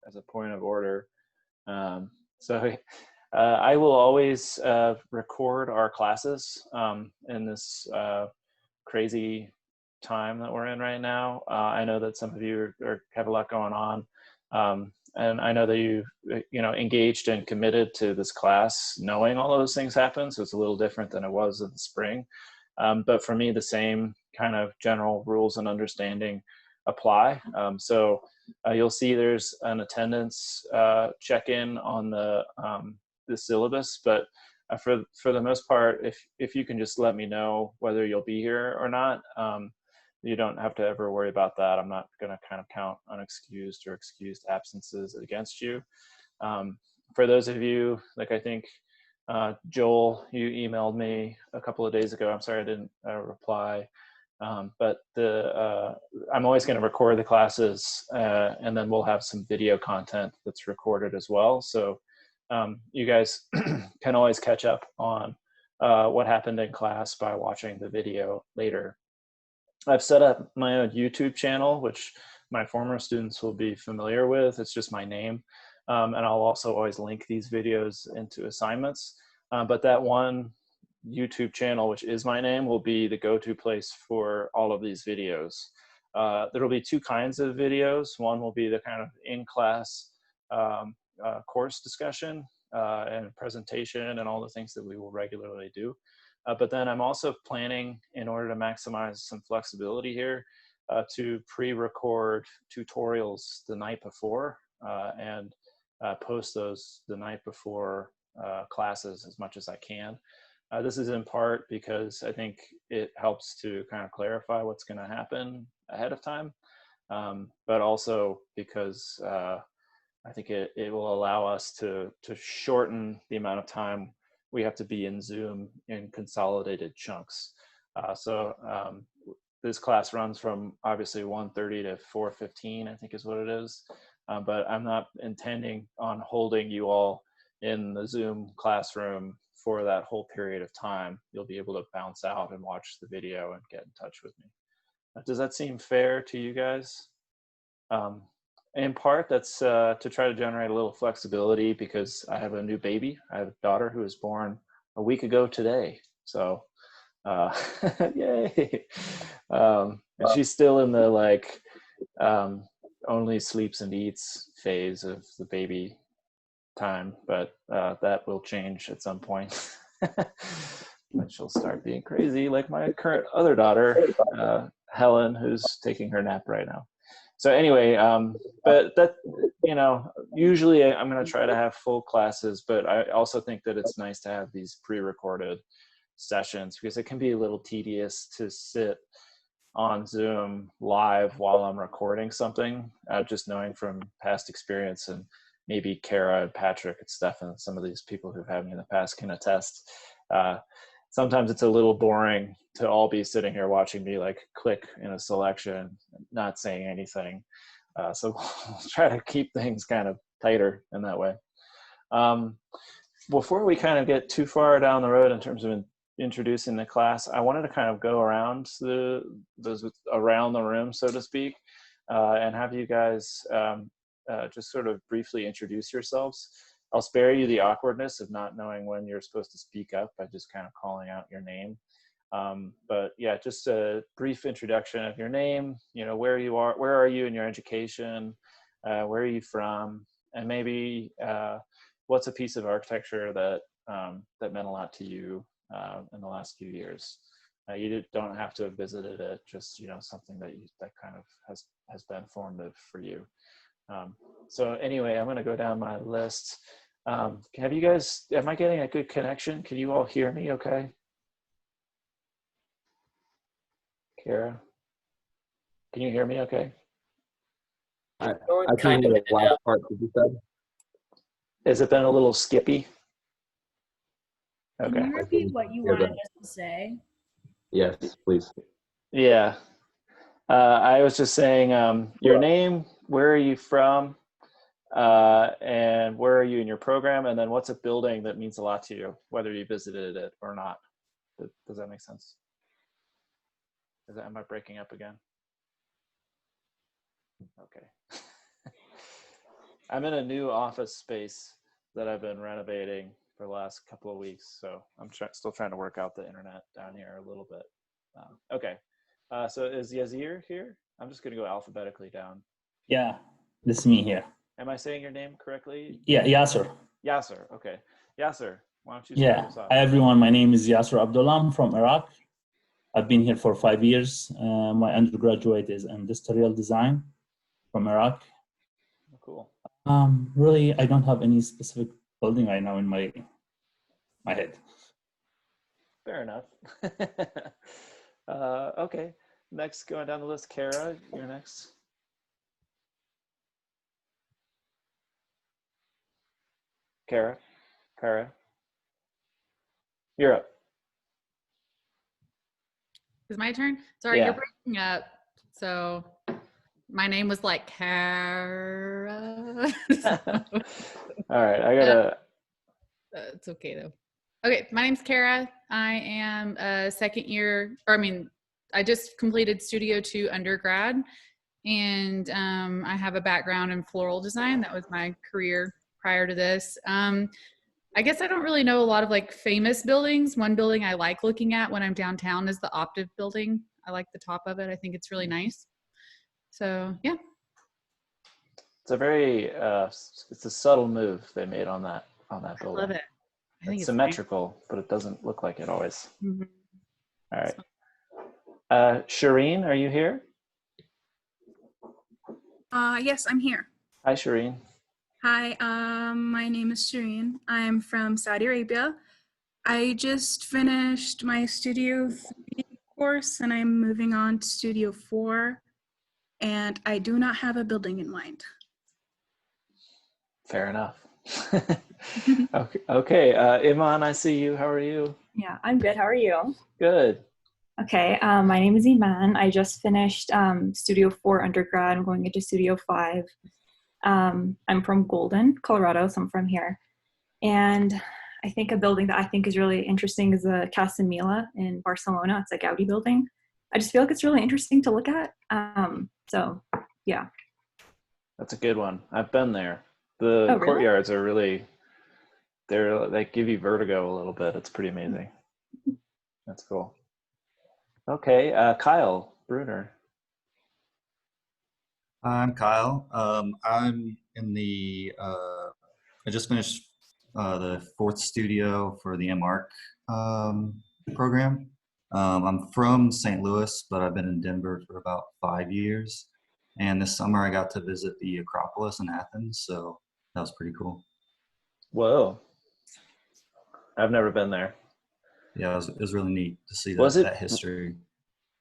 as a point of order. So I will always record our classes in this crazy time that we're in right now. I know that some of you have a lot going on. And I know that you engaged and committed to this class knowing all of those things happen. So it's a little different than it was in the spring. But for me, the same kind of general rules and understanding apply. So you'll see there's an attendance check-in on the syllabus, but for the most part, if you can just let me know whether you'll be here or not, you don't have to ever worry about that. I'm not going to kind of count unexcused or excused absences against you. For those of you, like I think Joel, you emailed me a couple of days ago. I'm sorry I didn't reply. But I'm always going to record the classes, and then we'll have some video content that's recorded as well. So you guys can always catch up on what happened in class by watching the video later. I've set up my own YouTube channel, which my former students will be familiar with. It's just my name. And I'll also always link these videos into assignments. But that one YouTube channel, which is my name, will be the go-to place for all of these videos. There will be two kinds of videos. One will be the kind of in-class course discussion and presentation and all the things that we will regularly do. But then I'm also planning, in order to maximize some flexibility here, to pre-record tutorials the night before and post those the night before classes as much as I can. This is in part because I think it helps to kind of clarify what's going to happen ahead of time, but also because I think it will allow us to shorten the amount of time we have to be in Zoom in consolidated chunks. So this class runs from obviously 1:30 to 4:15, I think is what it is. But I'm not intending on holding you all in the Zoom classroom for that whole period of time. You'll be able to bounce out and watch the video and get in touch with me. Does that seem fair to you guys? In part, that's to try to generate a little flexibility because I have a new baby. I have a daughter who was born a week ago today. So, yay. And she's still in the like only sleeps and eats phase of the baby time, but that will change at some point. When she'll start being crazy like my current other daughter, Helen, who's taking her nap right now. So anyway, but that, usually I'm going to try to have full classes, but I also think that it's nice to have these pre-recorded sessions because it can be a little tedious to sit on Zoom live while I'm recording something, just knowing from past experience, and maybe Kara and Patrick and Stefan, some of these people who've had me in the past can attest. Sometimes it's a little boring to all be sitting here watching me like click in a selection, not saying anything. So we'll try to keep things kind of tighter in that way. Before we kind of get too far down the road in terms of introducing the class, I wanted to kind of go around around the room, so to speak, and have you guys just sort of briefly introduce yourselves. I'll spare you the awkwardness of not knowing when you're supposed to speak up by just kind of calling out your name. But yeah, just a brief introduction of your name, where you are, where are you in your education, where are you from, and maybe what's a piece of architecture that that meant a lot to you in the last few years. You don't have to have visited it, just something that kind of has been formative for you. So anyway, I'm going to go down my list. Have you guys, am I getting a good connection? Can you all hear me okay? Kara, can you hear me okay? I can hear the last part that you said. Has it been a little skippy? Okay. Can you repeat what you wanted us to say? Yes, please. Yeah. I was just saying your name, where are you from, and where are you in your program, and then what's a building that means a lot to you, whether you visited it or not. Does that make sense? Am I breaking up again? Okay. I'm in a new office space that I've been renovating for the last couple of weeks, so I'm still trying to work out the internet down here a little bit. Okay, so is Yazir here? I'm just going to go alphabetically down. Yeah, this is me here. Am I saying your name correctly? Yeah, Yasser. Yasser, okay. Yasser, why don't you start us off? Hi everyone, my name is Yasser Abdullah. I'm from Iraq. I've been here for 5 years. My undergraduate is industrial design from Iraq. Cool. Really, I don't have any specific building right now in my head. Fair enough. Okay, next, going down the list, Kara, you're next. Kara, you're up. Is my turn? Sorry, Yeah. You're breaking up. So my name was like Kara. All right, I gotta. It's okay though. Okay, my name's Kara. I am a second year, I just completed Studio 2 undergrad, and I have a background in floral design. That was my career prior to this. I guess I don't really know a lot of like famous buildings. One building I like looking at when I'm downtown is the Optiv building. I like the top of it. I think it's really nice. So yeah. It's a very, it's a subtle move they made on that building. I love it. I think It's symmetrical, but it doesn't look like it always. Mm-hmm. All right. Shireen, are you here? Yes, I'm here. Hi, Shireen. Hi, my name is Shireen. I'm from Saudi Arabia. I just finished my Studio 3 course and I'm moving on to Studio 4, and I do not have a building in mind. Fair enough. Okay. Iman, I see you. How are you? Yeah, I'm good. How are you? Good. Okay, my name is Iman. I just finished Studio 4 undergrad. I'm going into Studio 5. I'm from Golden, Colorado, so I'm from here. And I think a building that I think is really interesting is the Casa Mila in Barcelona. It's a Gaudi building. I just feel like it's really interesting to look at. So, yeah. That's a good one. I've been there. The courtyards are really, they give you vertigo a little bit. It's pretty amazing. That's cool. Okay, Kyle Bruner. I'm Kyle. I'm in the, I just finished the 4th studio for the MARC program. I'm from St. Louis, but I've been in Denver for about 5 years. And this summer I got to visit the Acropolis in Athens, so that was pretty cool. Whoa. I've never been there. Yeah, it was really neat to see that history.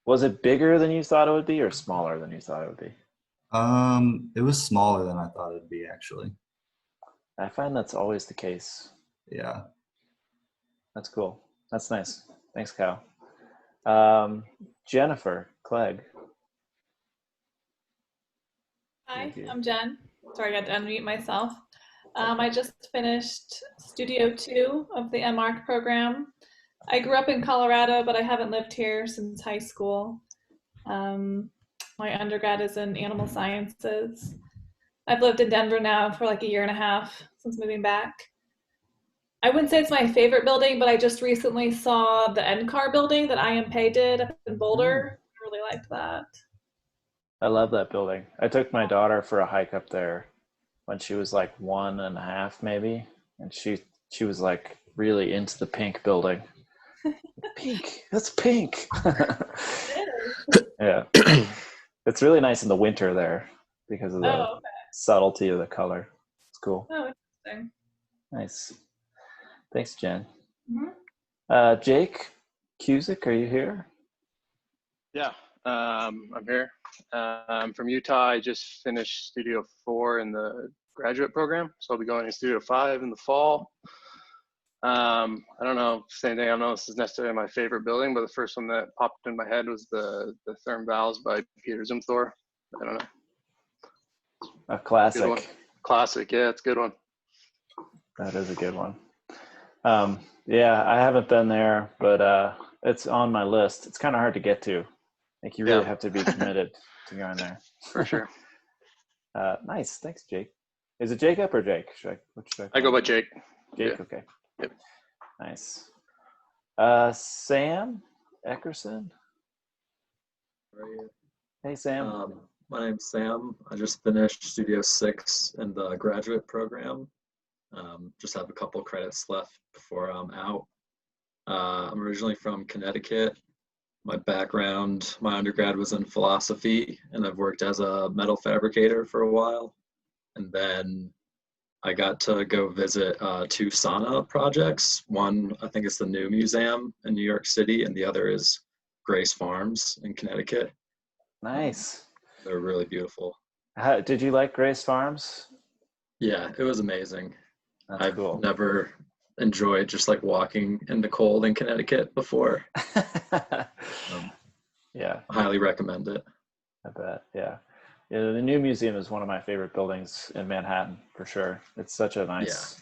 Was it bigger than you thought it would be or smaller than you thought it would be? It was smaller than I thought it'd be, actually. I find that's always the case. Yeah. That's cool. That's nice. Thanks, Kyle. Jennifer Clegg. Hi, I'm Jen. Sorry, I got to unmute myself. I just finished Studio 2 of the MARC program. I grew up in Colorado, but I haven't lived here since high school. My undergrad is in animal sciences. I've lived in Denver now for like a year and a half since moving back. I wouldn't say it's my favorite building, but I just recently saw the NCAR building that IMPay did up in Boulder. I really liked that. I love that building. I took my daughter for a hike up there when she was like 1.5 maybe, and she was like really into the pink building. Pink, that's pink. Yeah. It's really nice in the winter there because of the subtlety of the color. It's cool. Oh, interesting. Nice. Thanks, Jen. Mm-hmm. Jake Cusick, are you here? Yeah, I'm here. I'm from Utah. I just finished Studio 4 in the graduate program, so I'll be going to Studio 5 in the fall. I don't know, same thing, I don't know if this is necessarily my favorite building, but the first one that popped in my head was the Therm Valves by Peter Zumthor. I don't know. A classic. Classic, yeah, it's a good one. That is a good one. Yeah, I haven't been there, but it's on my list. It's kind of hard to get to. I think you really have to be committed to going there. For sure. Nice. Thanks, Jake. Is it Jacob or Jake? What should I go by Jake. Jake, Yeah. okay. Yep. Nice. Sam Eckerson. How are you? Hey, Sam. My name's Sam. I just finished Studio 6 in the graduate program. Just have a couple credits left before I'm out. I'm originally from Connecticut. My background, my undergrad was in philosophy, and I've worked as a metal fabricator for a while. And then I got to go visit 2 Sana projects. One, I think it's the New Museum in New York City, and the other is Grace Farms in Connecticut. Nice. They're really beautiful. Did you like Grace Farms? Yeah, it was amazing. That's cool. Never enjoyed just like walking in the cold in Connecticut before. Yeah. I highly recommend it. I bet. Yeah. Yeah. The New Museum is one of my favorite buildings in Manhattan for sure. It's such a nice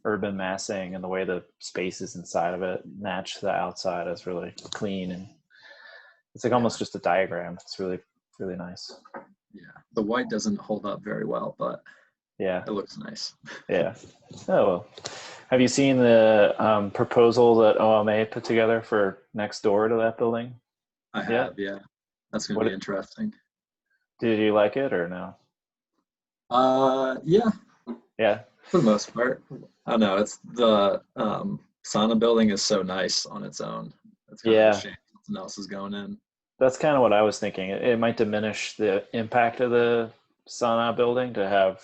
urban massing, and the way the spaces inside of it match the outside is really clean, and it's like almost just a diagram. It's really, really nice. Yeah. The white doesn't hold up very well, but yeah, it looks nice. Yeah. Oh, well. Have you seen the proposal that OMA put together for next door to that building? I have, yeah. That's going to be interesting. Did you like it or no? Yeah. Yeah. For the most part. I don't know. It's the Sana building is so nice on its own. It's kind of a shame something else is going in. That's kind of what I was thinking. It might diminish the impact of the Sana building to have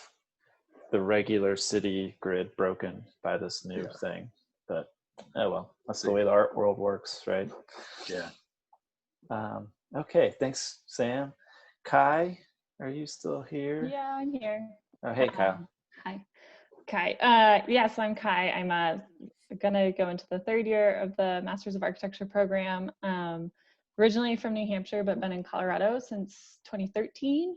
the regular city grid broken by this new thing. But oh well, that's the way the art world works, right? Yeah. Okay, thanks, Sam. Kai, are you still here? Yeah, I'm here. Oh, hey, Kyle. Hi. Kai. Yes, I'm Kai. I'm gonna go into the 3rd year of the Masters of Architecture program. Originally from New Hampshire, but been in Colorado since 2013.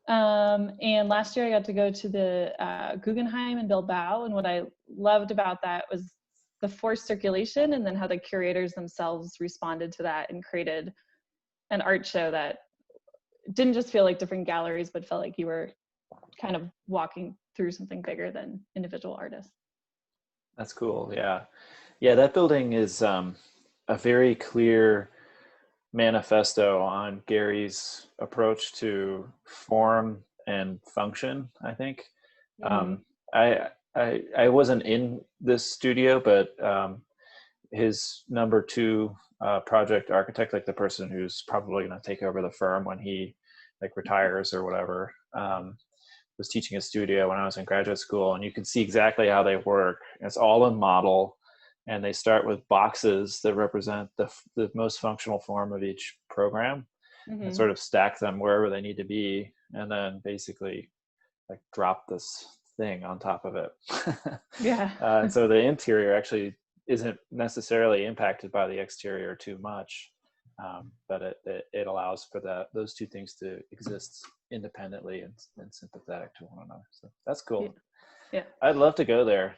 And last year I got to go to the Guggenheim in Bilbao, and what I loved about that was the forced circulation, and then how the curators themselves responded to that and created an art show that didn't just feel like different galleries, but felt like you were kind of walking through something bigger than individual artists. That's cool. Yeah. Yeah, that building is a very clear manifesto on Gary's approach to form and function, I think. I wasn't in this studio, but his number 2 project architect, like the person who's probably going to take over the firm when he like retires or whatever, was teaching a studio when I was in graduate school, and you can see exactly how they work. It's all in model, and they start with boxes that represent the most functional form of each program, and sort of stack them wherever they need to be, and then basically like drop this thing on top of it. Yeah. And so the interior actually isn't necessarily impacted by the exterior too much, but it allows for those two things to exist independently and sympathetic to one another. So that's cool. Yeah. I'd love to go there.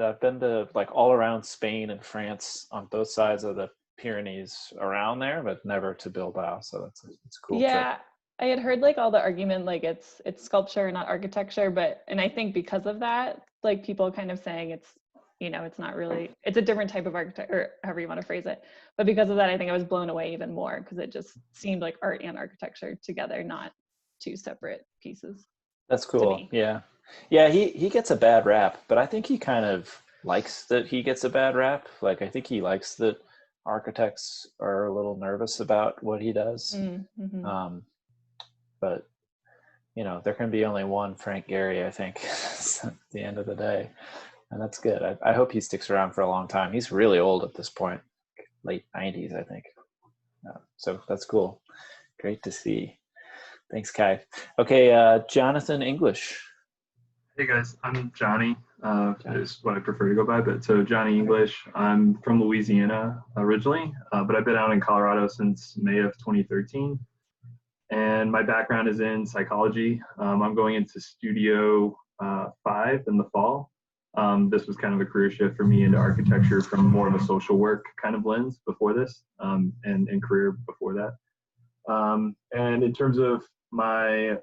I've been to like all around Spain and France on both sides of the Pyrenees around there, but never to Bilbao. So it's a cool Yeah. trip. I had heard like all the argument, like it's sculpture, not architecture, and I think because of that, like people kind of saying it's, it's not really, it's a different type of architecture, or however you want to phrase it. But because of that, I think I was blown away even more, because it just seemed like art and architecture together, not 2 separate pieces. That's cool. Yeah. Yeah. He gets a bad rap, but I think he kind of likes that he gets a bad rap. Like, I think he likes that architects are a little nervous about what he does. Mm-hmm. But there can be only one Frank Gehry, I think, at the end of the day. And that's good. I hope he sticks around for a long time. He's really old at this point, late 90s, I think. So that's cool. Great to see. Thanks, Kai. Okay, Jonathan English. Hey guys, I'm Johnny. Is what I prefer to go by. But so Johnny English. I'm from Louisiana originally, but I've been out in Colorado since May of 2013. And my background is in psychology. I'm going into Studio 5 in the fall. This was kind of a career shift for me into architecture from more of a social work kind of lens before this, and career before that. And in terms of my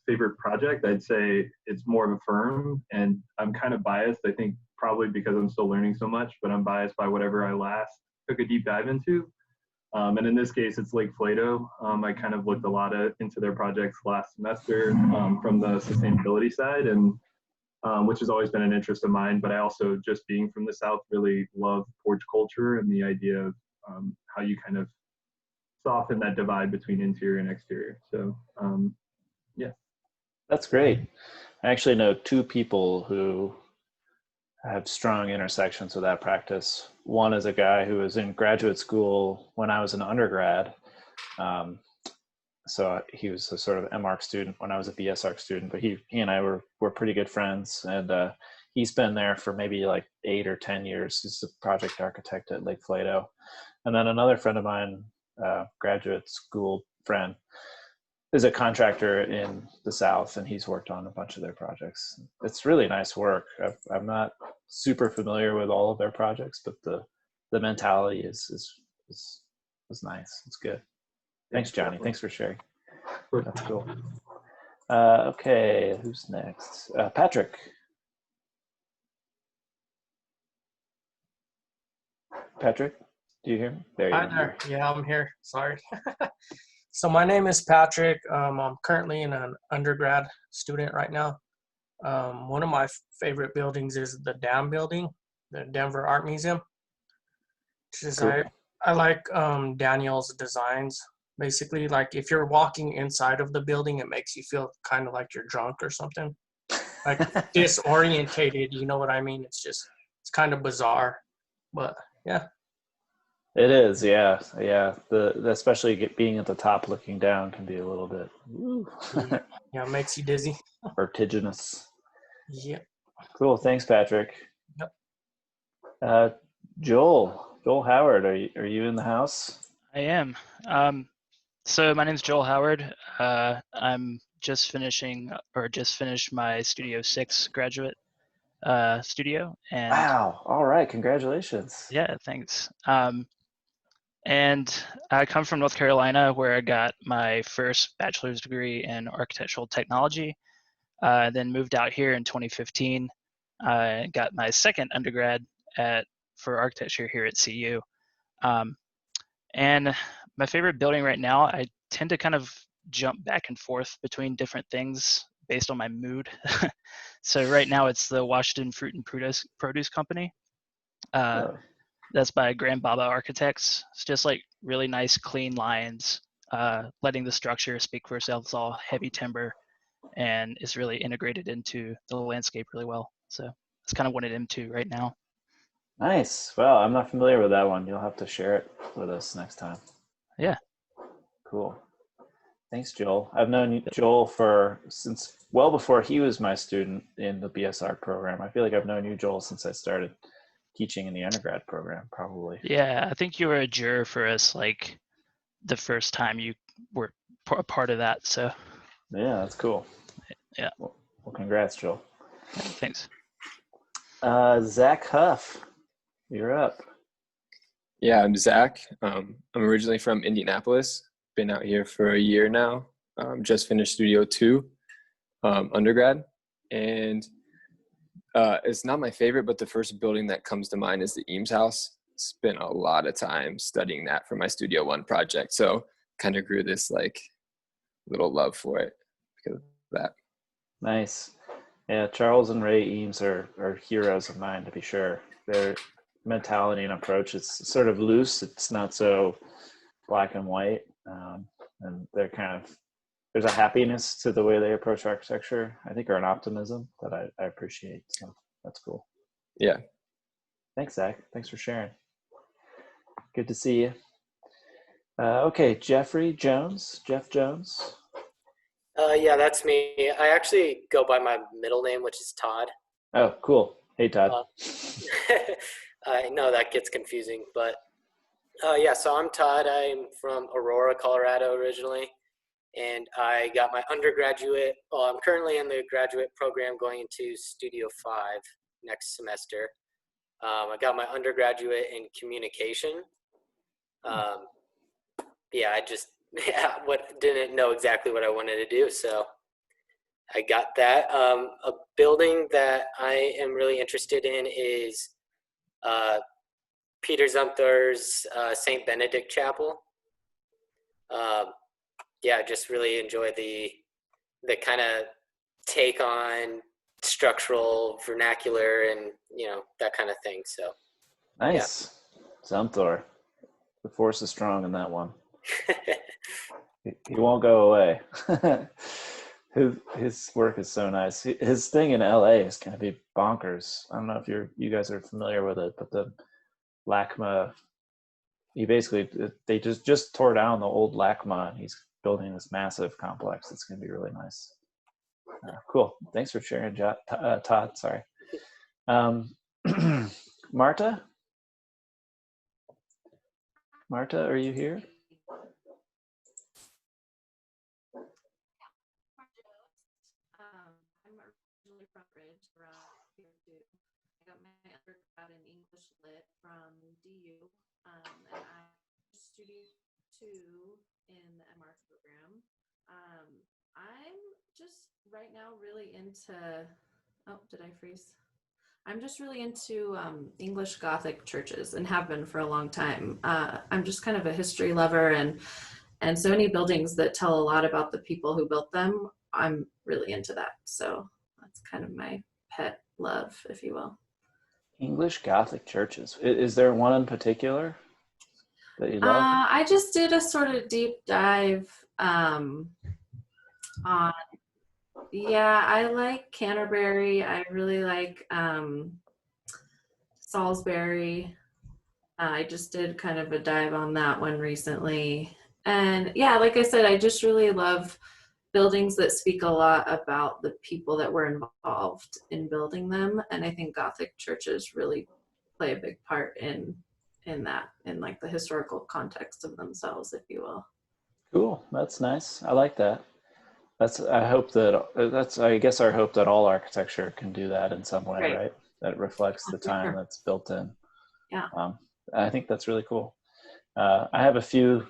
favorite project, I'd say it's more of a firm, and I'm kind of biased. I think probably because I'm still learning so much, but I'm biased by whatever I last took a deep dive into. And in this case, it's Lake Flato. I kind of looked a lot into their projects last semester from the sustainability side, and which has always been an interest of mine. But I also, just being from the South, really love porch culture and the idea of how you kind of soften that divide between interior and exterior. So yeah. That's great. I actually know two people who have strong intersections with that practice. One is a guy who was in graduate school when I was an undergrad. So he was a sort of MArch student when I was a BSArch student, but he and I were pretty good friends. And he's been there for maybe like 8 or 10 years. He's a project architect at Lake Flato. And then another friend of mine, graduate school friend, is a contractor in the South, and he's worked on a bunch of their projects. It's really nice work. I'm not super familiar with all of their projects, but the mentality is nice. It's good. Thanks, Johnny. Thanks for sharing. That's cool. Okay, who's next? Patrick. Patrick, do you hear me? There you Hi are. there. Yeah, I'm here. Sorry. So my name is Patrick. I'm currently an undergrad student right now. One of my favorite buildings is the DAM building, the Denver Art Museum. Cool. I like Daniel's designs. Basically, like if you're walking inside of the building, it makes you feel kind of like you're drunk or something. Like disorientated, you know what I mean? It's kind of bizarre, but yeah. It is, yeah. Especially being at the top looking down can be a little bit Yeah, it makes you dizzy. vertiginous. Yeah. Cool, thanks, Patrick. Yep. Joel Howard, are you in the house? I am. So my name's Joel Howard. I'm just finished my Studio 6 graduate studio. And wow! All right, congratulations. Yeah, thanks. And I come from North Carolina, where I got my first bachelor's degree in architectural technology. Then moved out here in 2015. Got my second undergrad for architecture here at CU. And my favorite building right now, I tend to kind of jump back and forth between different things based on my mood. So right now it's the Washington Fruit and Produce Company. That's by Grand Baba Architects. It's just like really nice, clean lines, letting the structure speak for itself. It's all heavy timber, and it's really integrated into the landscape really well. So that's kind of what it into right now. Nice. Well, I'm not familiar with that one. You'll have to share it with us next time. Yeah. Cool. Thanks, Joel. I've known Joel since well before he was my student in the BSArch program. I feel like I've known you, Joel, since I started teaching in the undergrad program, probably. Yeah, I think you were a juror for us, like the first time you were a part of that. So. Yeah, that's cool. Yeah. Well, congrats, Joel. Yeah, thanks. Zach Huff, you're up. Yeah, I'm Zach. I'm originally from Indianapolis. Been out here for a year now. Just finished Studio 2 undergrad. And it's not my favorite, but the first building that comes to mind is the Eames House. Spent a lot of time studying that for my Studio 1 project. So kind of grew this like little love for it because of that. Nice. Yeah, Charles and Ray Eames are heroes of mine, to be sure. Their mentality and approach is sort of loose. It's not so black and white. And they're there's a happiness to the way they approach architecture, I think, or an optimism that I appreciate. So that's cool. Yeah. Thanks, Zach. Thanks for sharing. Good to see you. Okay, Jeff Jones. Yeah, that's me. I actually go by my middle name, which is Todd. Oh, cool. Hey, Todd. I know that gets confusing, but yeah, so I'm Todd. I'm from Aurora, Colorado originally, and I got my undergraduate, I'm currently in the graduate program going into Studio 5 next semester. I got my undergraduate in communication. Yeah, didn't know exactly what I wanted to do. So I got that. A building that I am really interested in is Peter Zumthor's St. Benedict Chapel. Yeah, I just really enjoy the kind of take on structural vernacular and, you know, that kind of thing. So nice. Yeah. Zumthor. The force is strong in that one. He won't go away. His work is so nice. His thing in LA is going to be bonkers. I don't know if you guys are familiar with it, but the LACMA, they just tore down the old LACMA, and he's building this massive complex. It's going to be really nice. Cool. Thanks for sharing, Todd. Sorry. Marta? Marta, are you here? I'm originally from Bridge, here too. I got my undergrad in English Lit from DU, and I studied 2 in the MR program. I'm just right now really into, oh, did I freeze? I'm just really into English Gothic churches and have been for a long time. I'm just kind of a history lover, and so many buildings that tell a lot about the people who built them, I'm really into that. So that's kind of my pet love, if you will. English Gothic churches. Is there one in particular that you love? I just did a sort of deep dive on, yeah, I like Canterbury. I really like Salisbury. I just did kind of a dive on that one recently. And yeah, like I said, I just really love buildings that speak a lot about the people that were involved in building them. And I think Gothic churches really play a big part in that, in like the historical context of themselves, if you will. Cool. That's nice. I like that. I guess our hope that all architecture can do that in some way, right? That reflects the time that's built in. Yeah. I think that's really cool. I have a few,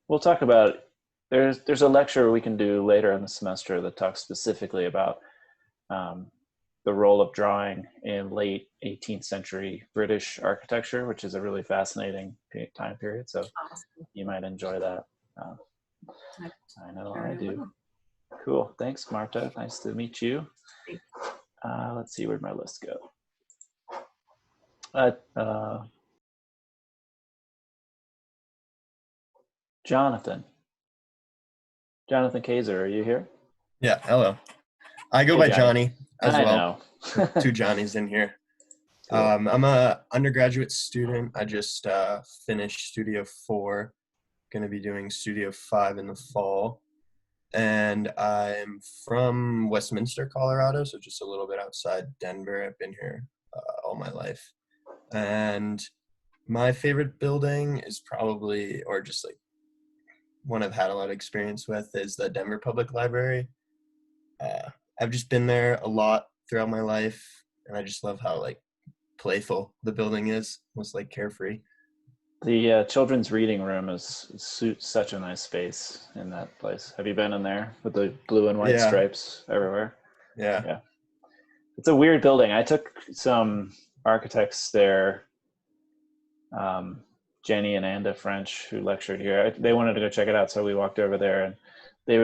we'll talk about, there's a lecture we can do later in the semester that talks specifically about the role of drawing in late 18th century British architecture, which is a really fascinating time period. So you might enjoy that. I know I do. Cool. Thanks, Marta. Nice to meet you. Let's see, where'd my list go? Jonathan Kaiser, are you here? Yeah, hello. I go by Johnny as well. Know. 2 Johnnies in here. Cool. I'm a undergraduate student. I just finished Studio 4. Going to be doing Studio 5 in the fall. And I'm from Westminster, Colorado, so just a little bit outside Denver. I've been here all my life. And my favorite building is probably, or just like one I've had a lot of experience with, is the Denver Public Library. I've just been there a lot throughout my life, and I just love how like playful the building is, almost like carefree. The children's reading room suits such a nice space in that place. Have you been in there with the blue and white stripes everywhere? Yeah. It's a weird building. I took some architects there, Jenny and Anda French, who lectured here. They wanted to go check it out, so we walked over there, and they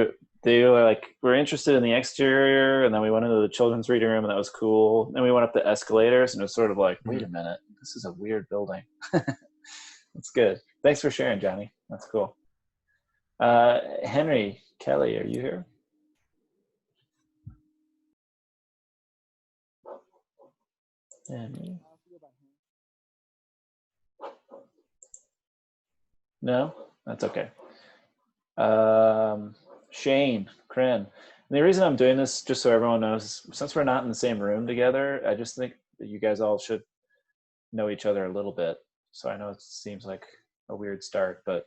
were like, we're interested in the exterior, and then we went into the children's reading room, and that was cool. Then we went up the escalators, and it was sort of like, wait a minute, this is a weird building. That's good. Thanks for sharing, Johnny. That's cool. Henry Kelly, are you here? Henry? No? That's okay. Shane Crin. And the reason I'm doing this, just so everyone knows, since we're not in the same room together, I just think that you guys all should know each other a little bit. So I know it seems like a weird start, but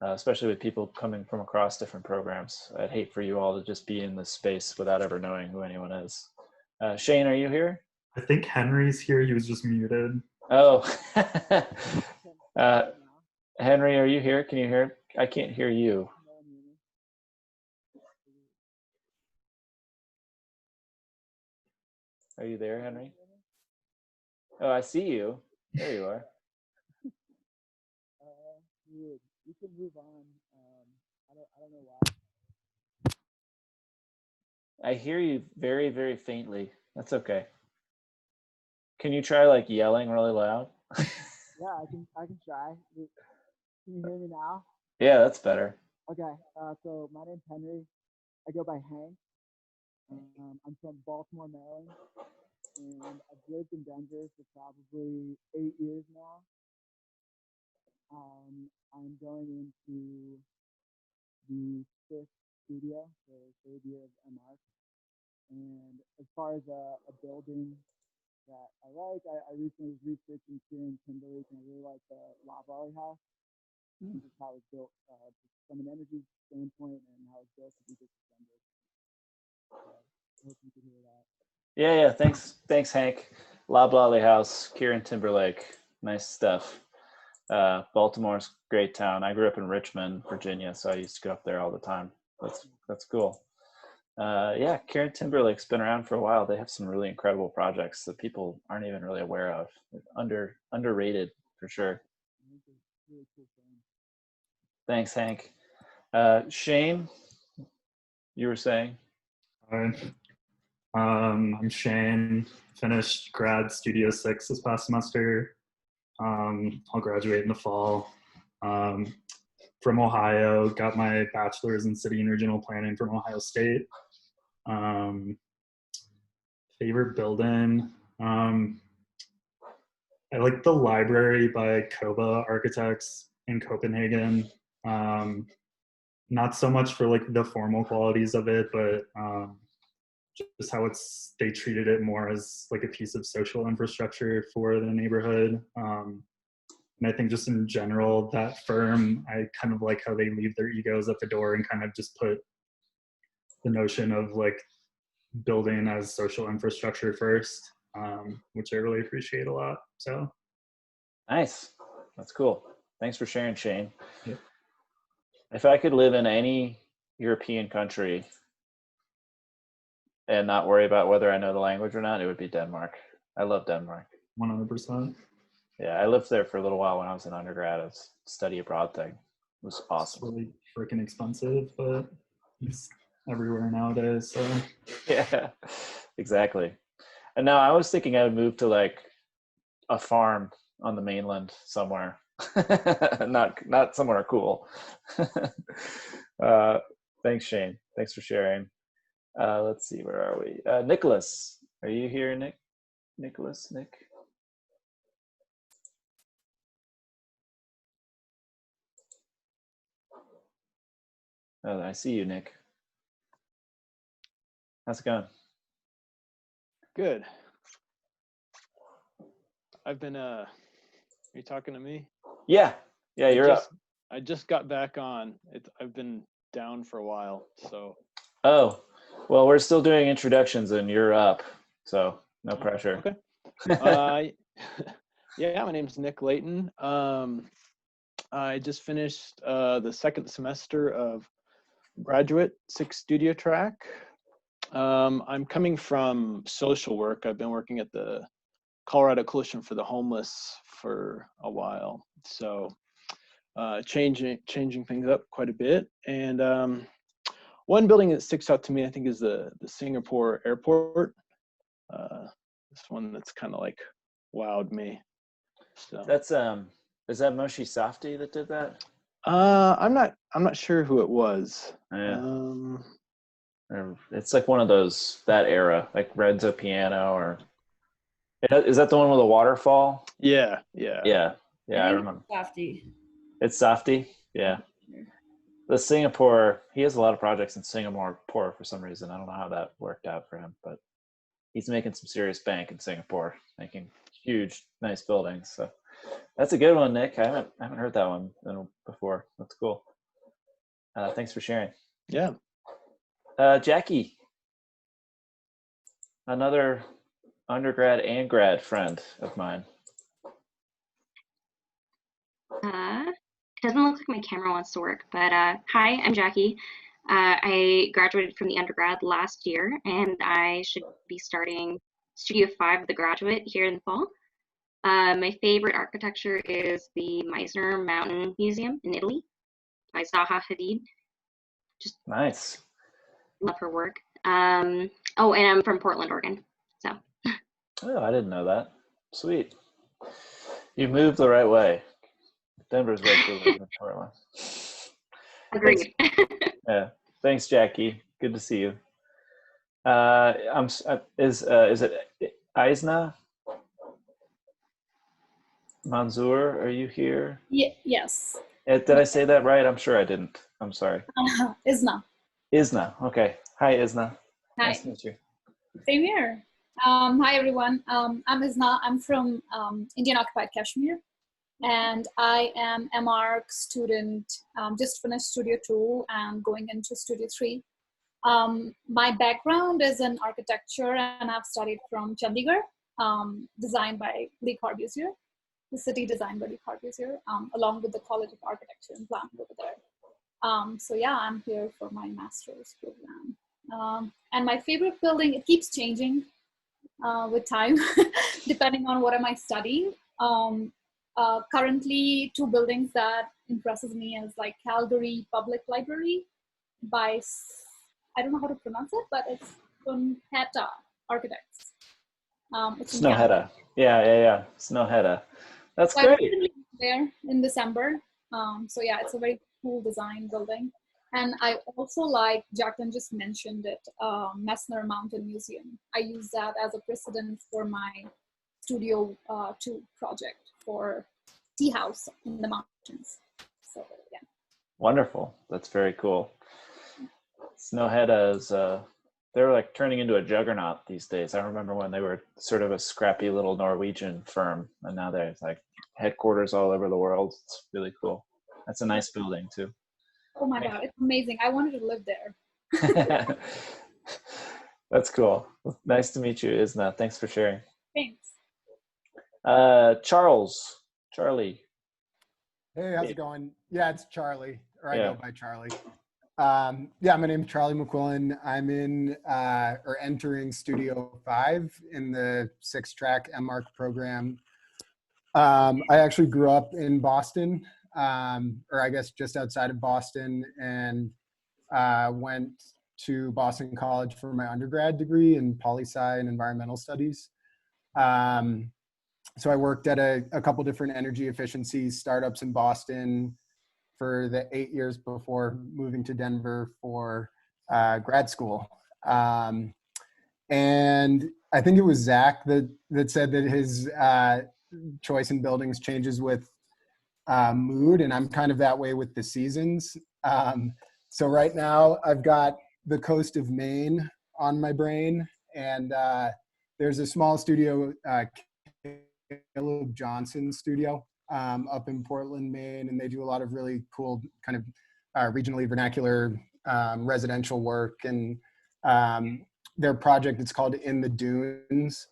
especially with people coming from across different programs, I'd hate for you all to just be in this space without ever knowing who anyone is. Shane, are you here? I think Henry's here. He was just muted. Oh. Henry, are you here? Can you I can't hear you. Are you there, Henry? Oh, I see you. There you are. You can move on. I don't know why. I hear you very, very faintly. That's okay. Can you try like yelling really loud? Yeah, I can try. Can you hear me now? Yeah, that's better. Okay. So my name's Henry. I go by Hank. I'm from Baltimore, Maryland, and I've lived in Denver for probably 8 years now. I'm going into the fifth studio, so third year of MArch. And as far as a building that I like, I recently was researching here in Timberlake, and I really like the Loblolly House. Just how it's built from an energy standpoint and how it's built to be disassembled. I hope you can hear that. Yeah. Thanks, Hank. Loblolly House, Kieran Timberlake. Nice stuff. Baltimore's a great town. I grew up in Richmond, Virginia, so I used to go up there all the time. That's cool. Yeah, Kieran Timberlake's been around for a while. They have some really incredible projects that people aren't even really aware of. Underrated for sure. Really cool thing. Thanks, Hank. Shane, you were saying? Hi. I'm Shane. Finished grad Studio 6 this past semester. I'll graduate in the fall. From Ohio, got my bachelor's in city and regional planning from Ohio State. Favorite building? I like the library by Koba Architects in Copenhagen. Not so much for like the formal qualities of it, but just how they treated it more as like a piece of social infrastructure for the neighborhood. And I think just in general, that firm, I kind of like how they leave their egos at the door and kind of just put the notion of like building as social infrastructure first, which I really appreciate a lot. So Nice. That's cool. Thanks for sharing, Shane. Yeah. If I could live in any European country and not worry about whether I know the language or not, it would be Denmark. I love Denmark. 100%. Yeah, I lived there for a little while when I was an undergrad. It's a study abroad thing. It was awesome. It's really freaking expensive, but it's everywhere nowadays. So Yeah, exactly. And now I was thinking I would move to like a farm on the mainland somewhere, not somewhere cool. Thanks, Shane. Thanks for sharing. Let's see, where are we? Nicholas, are you here, Nick? Nicholas, Nick? Oh, I see you, Nick. How's it going? Good. I've been are you talking to me? Yeah, you're up. I just got back on. I've been down for a while, so. Oh, well, we're still doing introductions and you're up, so no pressure. Okay. Yeah, my name's Nick Layton. I just finished the second semester of graduate 6 studio track. I'm coming from social work. I've been working at the Colorado Coalition for the Homeless for a while, so changing things up quite a bit. And one building that sticks out to me, I think, is the Singapore airport. This one that's kind of like wowed me. So that's is that Moshe Safdie that did that? I'm not sure who it was. Yeah. It's like one of those, that era, like Renzo Piano, or is that the one with the waterfall? Yeah. I remember. Safdie. It's Safdie. Yeah. The Singapore, he has a lot of projects in Singapore for some reason. I don't know how that worked out for him, but he's making some serious bank in Singapore, making huge, nice buildings. So that's a good one, Nick. I haven't heard that one before. That's cool. Thanks for sharing. Yeah. Jackie, another undergrad and grad friend of mine. doesn't look like my camera wants to work, but hi, I'm Jackie. I graduated from the undergrad last year, and I should be starting Studio 5 of the graduate here in the fall. My favorite architecture is the Meisner Mountain Museum in Italy by Zaha Hadid. Just nice. Love her work. Oh, and I'm from Portland, Oregon. So. Oh, I didn't know that. Sweet. You moved the right way. Denver's way cooler than Portland. Agreed. Yeah. Thanks, Jackie. Good to see you. Is it Aisna Manzoor? Are you here? Yes. Did I say that right? I'm sure I didn't. I'm sorry. Isna. Isna. Okay. Hi, Isna. Hi. Nice to meet you. Same here. Hi, everyone. I'm Isna. I'm from Indian occupied Kashmir. And I am MArch student, just finished Studio 2 and going into Studio 3. My background is in architecture and I've studied from Chandigarh, designed by Lee Corbusier, the city designed by Lee Corbusier, along with the College of Architecture and Planning over there. So yeah, I'm here for my master's program. And my favorite building, it keeps changing with time, depending on what am I studying. Currently, two buildings that impresses me is like Calgary Public Library by, I don't know how to pronounce it, but it's Snøhetta Architects. It's Snøhetta. Yeah. Snøhetta. That's so great. I recently went there in December. So yeah, it's a very cool design building. And I also like, Jacqueline just mentioned it, Messner Mountain Museum. I use that as a precedent for my Studio 2 project for tea house in the mountains. So yeah. Wonderful. That's very cool. Snøhetta is they're like turning into a juggernaut these days. I remember when they were sort of a scrappy little Norwegian firm, and now they're like headquarters all over the world. It's really cool. That's a nice building too. Oh my God, it's amazing. I wanted to live there. That's cool. Nice to meet you, Isna. Thanks for sharing. Thanks. Charlie. Hey, how's it going? Yeah, it's Charlie, or I Yeah. go by Charlie. Yeah, my name's Charlie McQuillan. I'm in or entering Studio 5 in the 6-track MArch program. I actually grew up in Boston, or I guess just outside of Boston, and went to Boston College for my undergrad degree in poli-sci and environmental studies. So I worked at a couple different energy efficiency startups in Boston for the 8 years before moving to Denver for grad school. And I think it was Zach that said that his choice in buildings changes with mood, and I'm kind of that way with the seasons. So right now I've got the coast of Maine on my brain, and there's a small studio, Caleb Johnson studio up in Portland, Maine, and they do a lot of really cool kind of regionally vernacular residential work. And their project, it's called In the Dunes,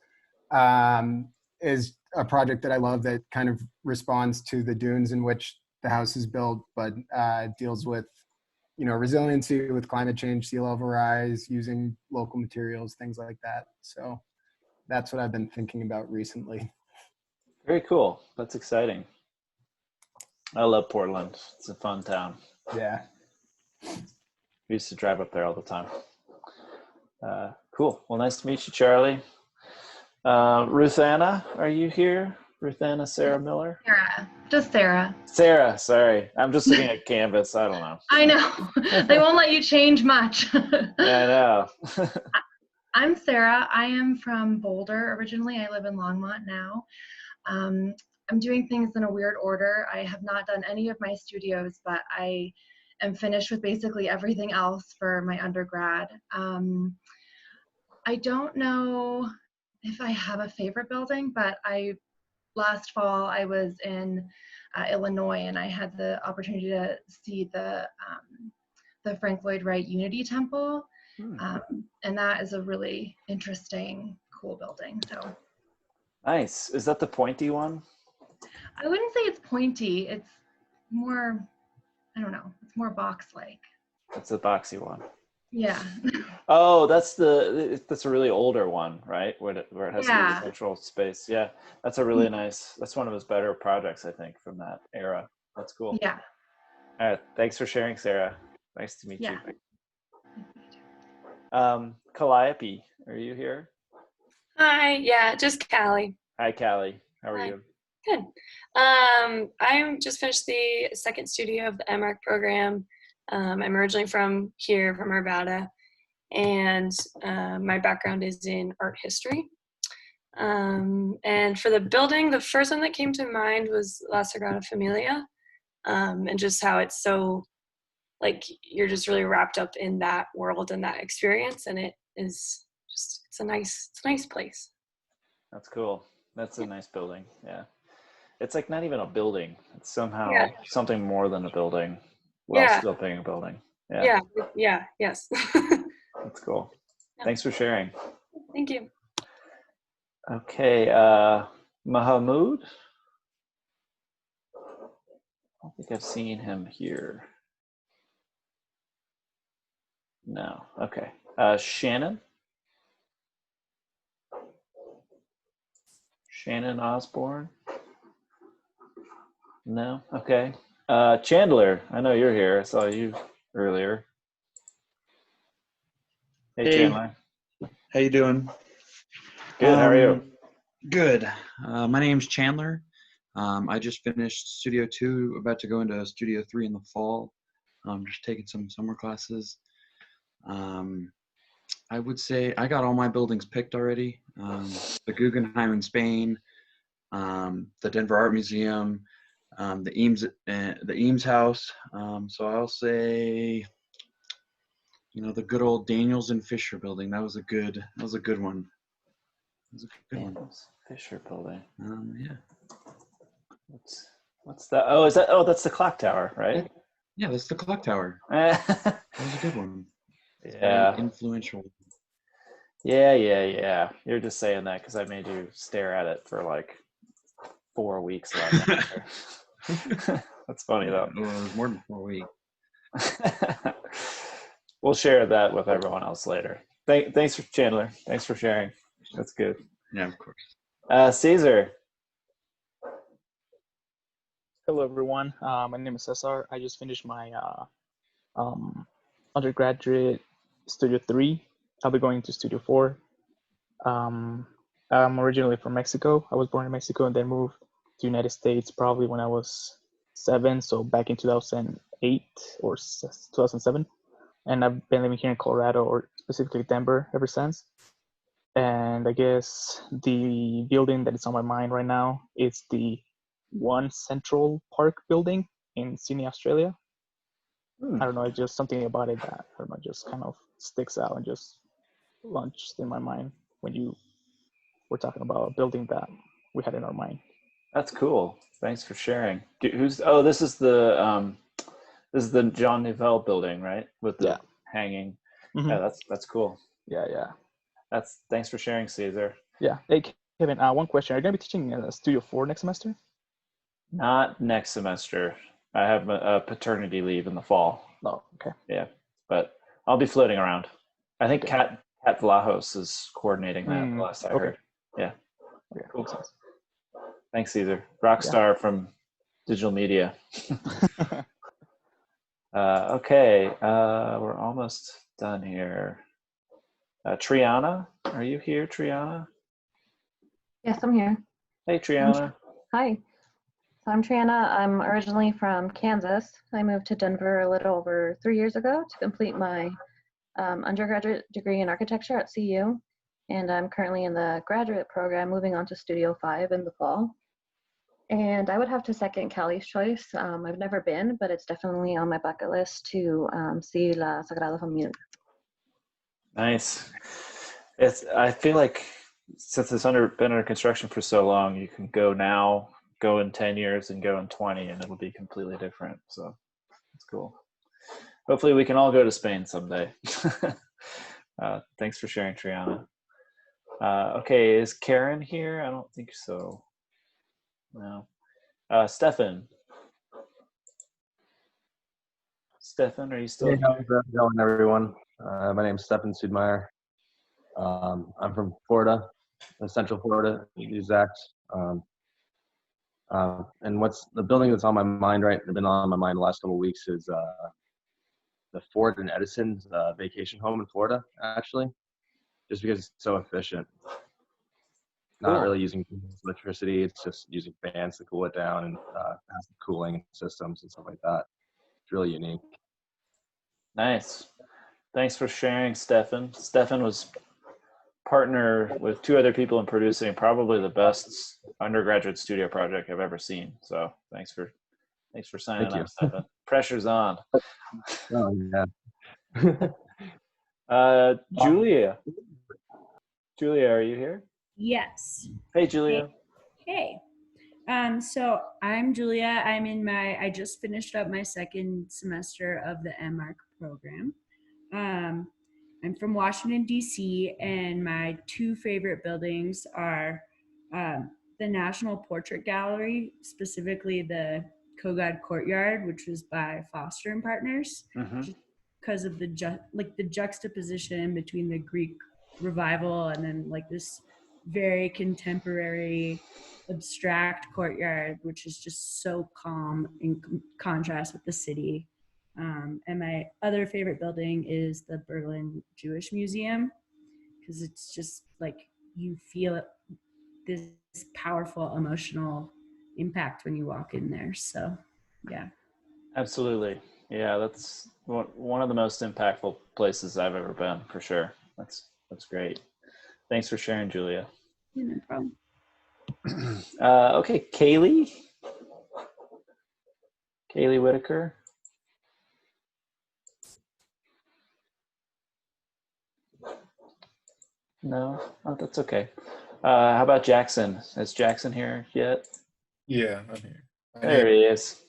is a project that I love that kind of responds to the dunes in which the house is built, but deals with, resiliency with climate change, sea level rise, using local materials, things like that. So that's what I've been thinking about recently. Very cool. That's exciting. I love Portland. It's a fun town. Yeah. We used to drive up there all the time. Cool. Well, nice to meet you, Charlie. Ruth Anna, are you here? Ruth Anna Sarah Miller? Sarah. Just Sarah. Sarah, sorry. I'm just looking at Canvas. I don't know. I know. They won't let you change much. Yeah, I know. I'm Sarah. I am from Boulder originally. I live in Longmont now. I'm doing things in a weird order. I have not done any of my studios, but I am finished with basically everything else for my undergrad. I don't know if I have a favorite building, but last fall I was in Illinois, and I had the opportunity to see the Frank Lloyd Wright Unity Temple, and that is a really interesting, cool building. So nice. Is that the pointy one? I wouldn't say it's pointy. more, I don't know, it's more box-like. That's the boxy one. Yeah. Oh, that's a really older one, right? Where it has Yeah. the central space. Yeah, that's a really nice. That's one of his better projects, I think, from that era. That's cool. Yeah. All right, thanks for sharing, Sarah. Nice to meet Yeah. you. Calliope, are you here? Hi, yeah, just Callie. Hi, Callie. How are Hi. you? Good. I'm just finished the second studio of the MArch program. I'm originally from here, from Arvada, and my background is in art history. And for the building, the first one that came to mind was La Sagrada Familia, and just how it's so, like, you're just really wrapped up in that world and that experience, and it is just, it's a nice place. That's cool. That's a nice building. Yeah. It's like not even a building. It's somehow Yeah. something more than a building while Yeah. still being a building. Yeah. Yes. That's cool. Thanks for sharing. Thank you. Okay, Mahamud. I don't think I've seen him here. No. Okay. Shannon. Shannon Osborne. No. Okay. Chandler. I know you're here. I saw you earlier. Hey, Chandler. How you doing? Good. How are you? Good. My name's Chandler. I just finished Studio 2, about to go into Studio 3 in the fall. Just taking some summer classes. I would say I got all my buildings picked already. The Guggenheim in Spain, the Denver Art Museum, the Eames House. So I'll say, the good old Daniels and Fisher building. That was a good one. Daniels Fisher building. Yeah. What's that? Oh, is that? Oh, that's the clock tower, right? Yeah, that's the clock tower. That was a good one. It's Yeah. very influential. Yeah. You're just saying that because I made you stare at it for like 4 weeks last semester. That's funny though. Well, it was more than 4 weeks. We'll share that with everyone else later. Thanks for Chandler. Thanks for sharing. That's good. Yeah, of course. Caesar. Hello, everyone. My name is Cesar. I just finished my undergraduate Studio 3. I'll be going to Studio 4. I'm originally from Mexico. I was born in Mexico and then moved to the United States probably when I was 7, so back in 2008 or 2007. And I've been living here in Colorado, or specifically Denver, ever since. And I guess the building that is on my mind right now is the One Central Park building in Sydney, Australia. I don't know, it's just something about it that, I don't know, just kind of sticks out and just launched in my mind when you were talking about a building that we had in our mind. That's cool. Thanks for sharing. This is the Jean Nouvel building, right? With the hanging. Mm-hmm. Yeah, that's cool. Yeah. Thanks for sharing, Caesar. Yeah. Hey, Kevin, one question. Are you going to be teaching Studio 4 next semester? Not next semester. I have a paternity leave in the fall. Oh, okay. Yeah, but I'll be floating around. I think Kat Vlahos is coordinating that the last I heard. Yeah. Okay, cool. Makes sense. Thanks, Caesar. Rockstar from digital media. Okay, we're almost done here. Triana, are you here, Triana? Yes, I'm here. Hey, Triana. Hi. So I'm Triana. I'm originally from Kansas. I moved to Denver a little over 3 years ago to complete my undergraduate degree in architecture at CU. And I'm currently in the graduate program, moving on to Studio 5 in the fall. And I would have to second Callie's choice. I've never been, but it's definitely on my bucket list to see La Sagrada Familia. Nice. I feel like since it's been under construction for so long, you can go now, go in 10 years, and go in 20, and it'll be completely different. So it's cool. Hopefully we can all go to Spain someday. Thanks for sharing, Triana. Okay, is Karen here? I don't think so. No. Stefan. Stefan, are you still Hey, here? how's it going, everyone? My name's Stefan Sudmeyer. I'm from Florida, Central Florida, Zach's. And what's the building that's on my mind been on my mind the last couple of weeks is the Ford and Edison's vacation home in Florida, actually, just because it's so efficient. Not Cool. really using electricity, it's just using fans to cool it down and passive cooling systems and stuff like that. It's really unique. Nice. Thanks for sharing, Stefan. Stefan was partner with 2 other people in producing probably the best undergraduate studio project I've ever seen. So thanks for signing Thank you. up, Stefan. Pressure's on. Oh, yeah. Julia. Julia, are you here? Yes. Hey, Julia. Hey. So I'm Julia. I just finished up my 2nd semester of the MArch program. I'm from Washington, D.C., and my 2 favorite buildings are the National Portrait Gallery, specifically the Kogod Courtyard, which was by Foster and Partners, because of the juxtaposition between the Greek revival and then like this very contemporary abstract courtyard, which is just so calm in contrast with the city. And my other favorite building is the Berlin Jewish Museum, because it's just like you feel this powerful emotional impact when you walk in there. So, yeah. Absolutely. Yeah, that's one of the most impactful places I've ever been, for sure. That's great. Thanks for sharing, Julia. Yeah, no problem. Okay, Kaylee Whitaker. No, oh, that's okay. How about Jackson? Is Jackson here yet? Yeah, I'm here. There he is.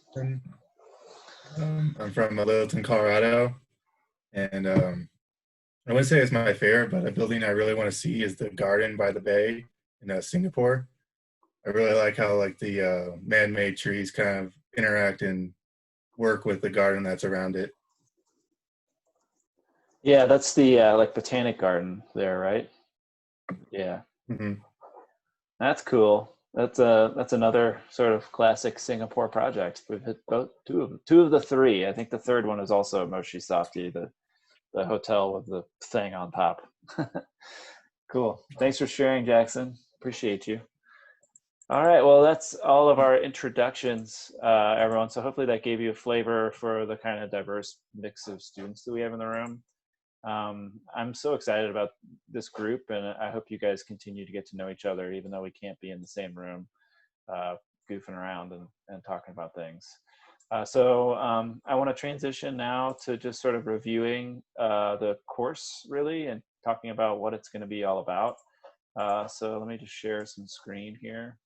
I'm from Littleton, Colorado, and I wouldn't say it's my favorite, but a building I really want to see is the Garden by the Bay in Singapore. I really like how like the man-made trees kind of interact and work with the garden that's around it. Yeah, that's the like botanic garden there, right? Yeah. Mm-hmm. That's cool. That's another sort of classic Singapore project. We've hit both two of the 3. I think the 3rd one is also Moshi Safdie, the hotel with the thing on top. Cool. Thanks for sharing, Jackson. Appreciate you. All right. Well, that's all of our introductions, everyone. So hopefully that gave you a flavor for the kind of diverse mix of students that we have in the room. I'm so excited about this group, and I hope you guys continue to get to know each other, even though we can't be in the same room, goofing around and talking about things. So I want to transition now to just sort of reviewing the course, really, and talking about what it's going to be all about. So let me just share some screen here.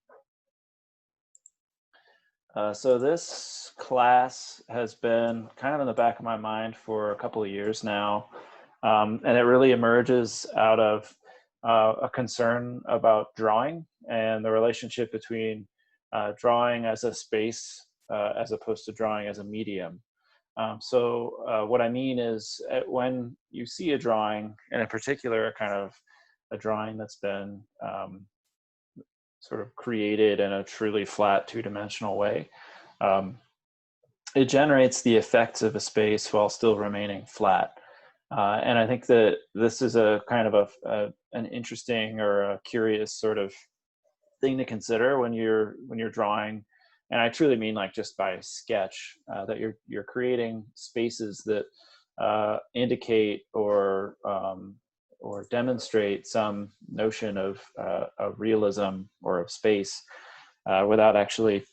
So this class has been kind of in the back of my mind for a couple of years now. And it really emerges out of a concern about drawing and the relationship between drawing as a space as opposed to drawing as a medium. So what I mean is when you see a drawing, and in particular kind of a drawing that's been sort of created in a truly flat 2-dimensional way, it generates the effects of a space while still remaining flat. And I think that this is a kind of an interesting or a curious sort of thing to consider when you're drawing. And I truly mean like just by sketch, that you're creating spaces that indicate or demonstrate some notion of realism or of space without actually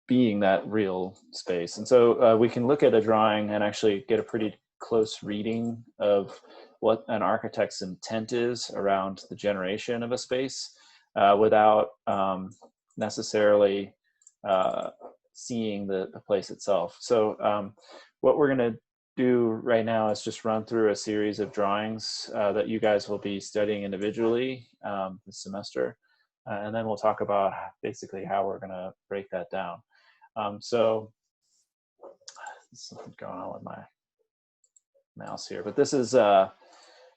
being that real space. And so we can look at a drawing and actually get a pretty close reading of what an architect's intent is around the generation of a space without necessarily seeing the place itself. So what we're going to do right now is just run through a series of drawings that you guys will be studying individually this semester. And then we'll talk about basically how we're going to break that down. So something going on with my mouse here, but this is Le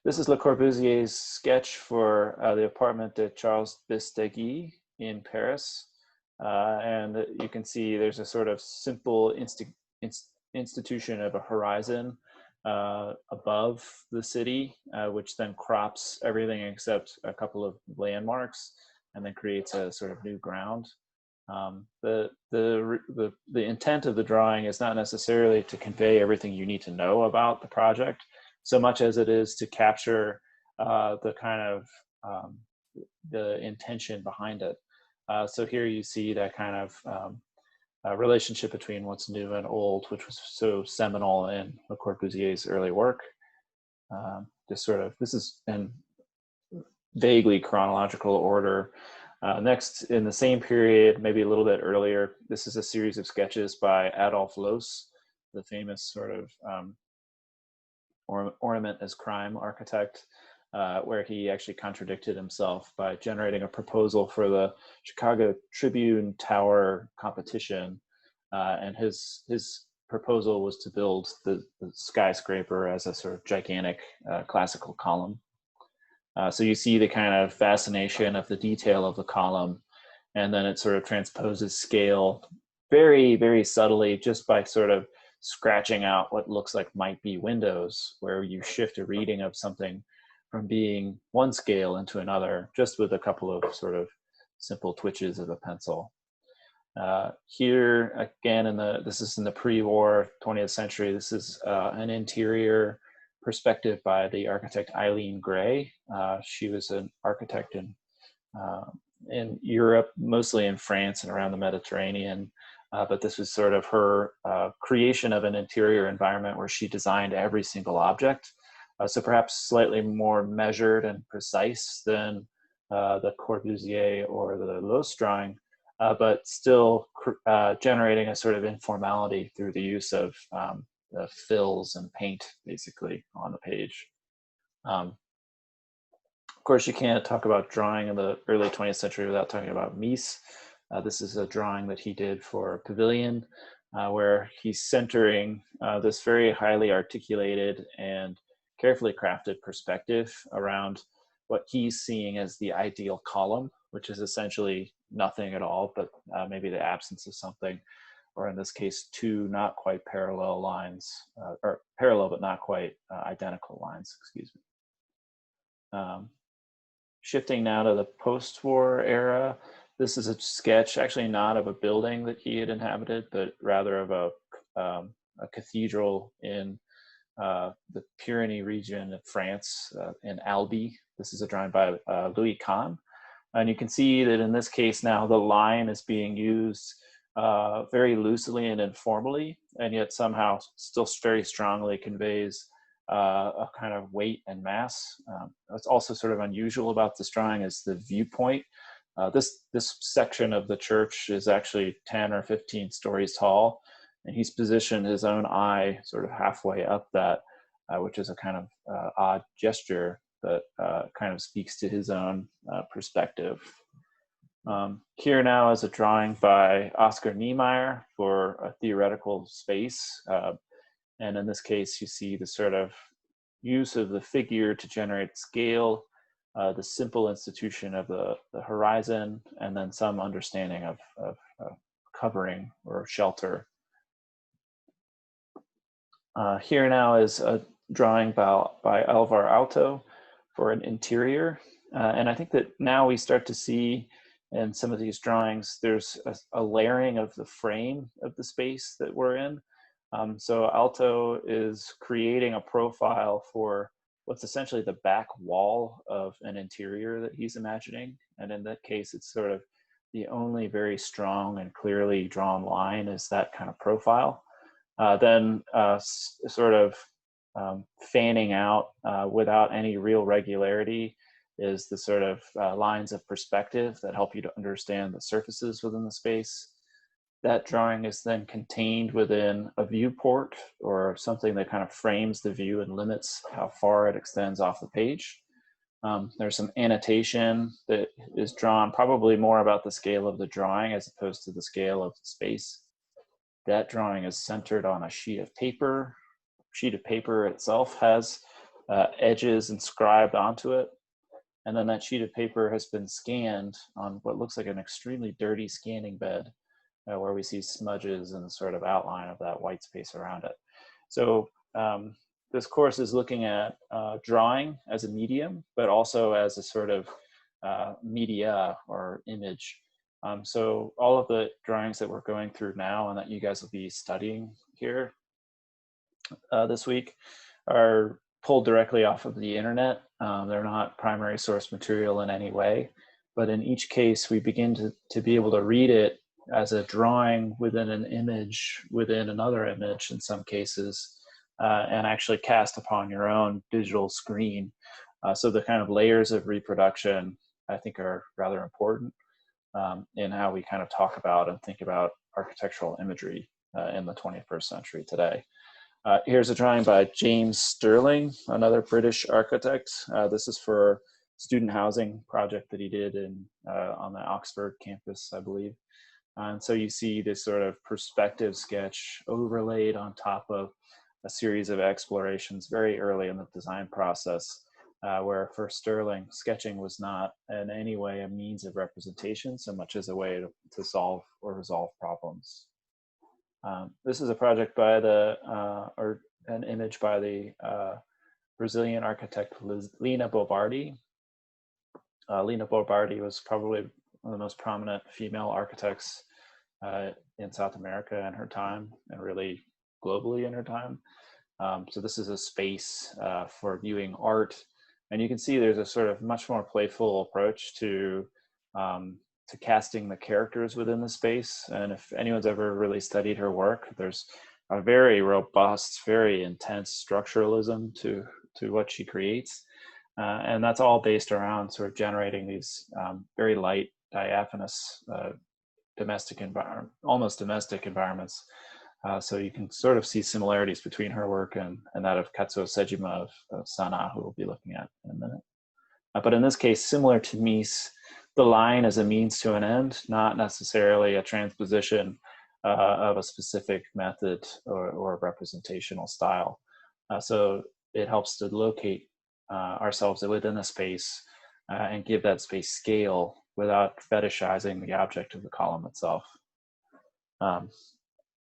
Corbusier's sketch for the apartment de Charles Bistegui in Paris. And you can see there's a sort of simple institution of a horizon above the city, which then crops everything except a couple of landmarks and then creates a sort of new ground. The intent of the drawing is not necessarily to convey everything you need to know about the project, so much as it is to capture the kind of the intention behind it. So here you see that kind of relationship between what's new and old, which was so seminal in Le Corbusier's early work. Just sort of, this is in vaguely chronological order. Next, in the same period, maybe a little bit earlier, this is a series of sketches by Adolphe Loos, the famous sort of ornament as crime architect, where he actually contradicted himself by generating a proposal for the Chicago Tribune Tower competition. And his proposal was to build the skyscraper as a sort of gigantic classical column. So you see the kind of fascination of the detail of the column, and then it sort of transposes scale very, very subtly just by sort of scratching out what looks like might be windows, where you shift a reading of something from being one scale into another, just with a couple of sort of simple twitches of a pencil. Here again, this is in the pre-war 20th century. This is an interior perspective by the architect Eileen Gray. She was an architect in Europe, mostly in France and around the Mediterranean. But this was sort of her creation of an interior environment where she designed every single object. So perhaps slightly more measured and precise than the Corbusier or the Loos drawing, but still generating a sort of informality through the use of the fills and paint, basically, on the page. Of course, you can't talk about drawing in the early 20th century without talking about Mies. This is a drawing that he did for Pavilion, where he's centering this very highly articulated and carefully crafted perspective around what he's seeing as the ideal column, which is essentially nothing at all, but maybe the absence of something, or in this case, two not quite parallel lines, or parallel but not quite identical lines, excuse me. Shifting now to the post-war era, this is a sketch, actually not of a building that he had inhabited, but rather of a cathedral in the Pyrenees region of France, in Albi. This is a drawing by Louis Kahn. And you can see that in this case now the line is being used very loosely and informally, and yet somehow still very strongly conveys a kind of weight and mass. What's also sort of unusual about this drawing is the viewpoint. This section of the church is actually 10 or 15 stories tall, and he's positioned his own eye sort of halfway up that, which is a kind of odd gesture that kind of speaks to his own perspective. Here now is a drawing by Oscar Niemeyer for a theoretical space. And in this case, you see the sort of use of the figure to generate scale, the simple institution of the horizon, and then some understanding of covering or shelter. Here now is a drawing by Alvar Aalto for an interior. And I think that now we start to see in some of these drawings, there's a layering of the frame of the space that we're in. So Aalto is creating a profile for what's essentially the back wall of an interior that he's imagining. And in that case, it's sort of the only very strong and clearly drawn line is that kind of profile. Then sort of fanning out without any real regularity is the sort of lines of perspective that help you to understand the surfaces within the space. That drawing is then contained within a viewport or something that kind of frames the view and limits how far it extends off the page. There's some annotation that is drawn probably more about the scale of the drawing as opposed to the scale of the space. that drawing is centered on a sheet of paper. Sheet of paper itself has edges inscribed onto it. And then that sheet of paper has been scanned on what looks like an extremely dirty scanning bed, where we see smudges and the sort of outline of that white space around it. So this course is looking at drawing as a medium, but also as a sort of media or image. So all of the drawings that we're going through now and that you guys will be studying here this week are pulled directly off of the internet. They're not primary source material in any way, but in each case we begin to be able to read it as a drawing within an image within another image in some cases, and actually cast upon your own digital screen. So the kind of layers of reproduction I think are rather important in how we kind of talk about and think about architectural imagery in the 21st century today. Here's a drawing by James Sterling, another British architect. This is for student housing project that he did on the Oxford campus, I believe. And so you see this sort of perspective sketch overlaid on top of a series of explorations very early in the design process, where for Sterling, sketching was not in any way a means of representation so much as a way to solve or resolve problems. This is a project by or an image by the Brazilian architect Lina Bobardi. Lina Bobardi was probably one of the most prominent female architects in South America in her time, and really globally in her time. So this is a space for viewing art, and you can see there's a sort of much more playful approach to casting the characters within the space. And if anyone's ever really studied her work, there's a very robust, very intense structuralism to what she creates. And that's all based around sort of generating these very light, diaphanous, almost domestic environments. So you can sort of see similarities between her work and that of Katsuo Sejima of Sana, who we'll be looking at in a minute. But in this case, similar to Mies, the line is a means to an end, not necessarily a transposition of a specific method or representational style. So it helps to locate ourselves within a space and give that space scale without fetishizing the object of the column itself.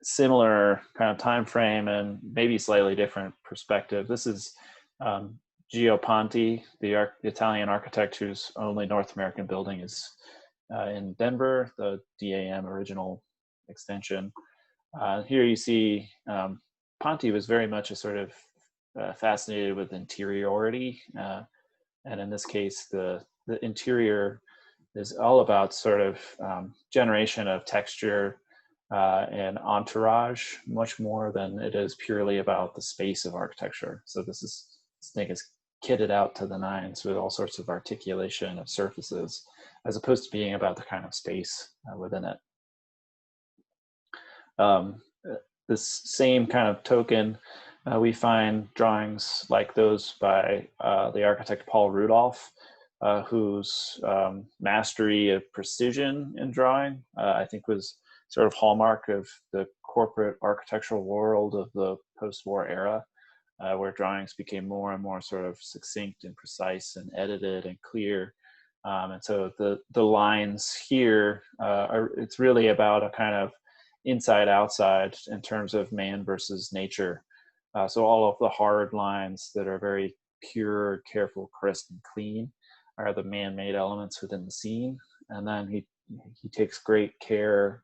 Similar kind of time frame and maybe slightly different perspective. This is Gio Ponti, the Italian architect whose only North American building is in Denver, the DAM original extension. Here you see Ponti was very much a sort of fascinated with interiority. And in this case, the interior is all about sort of generation of texture and entourage, much more than it is purely about the space of architecture. So this thing is kitted out to the nines with all sorts of articulation of surfaces, as opposed to being about the kind of space within it. This same kind of token, we find drawings like those by the architect Paul Rudolph, whose mastery of precision in drawing, I think, was sort of hallmark of the corporate architectural world of the post-war era, where drawings became more and more sort of succinct and precise and edited and clear. And so the lines here, it's really about a kind of inside-outside in terms of man versus nature. So all of the hard lines that are very pure, careful, crisp, and clean are the man-made elements within the scene. And then he takes great care,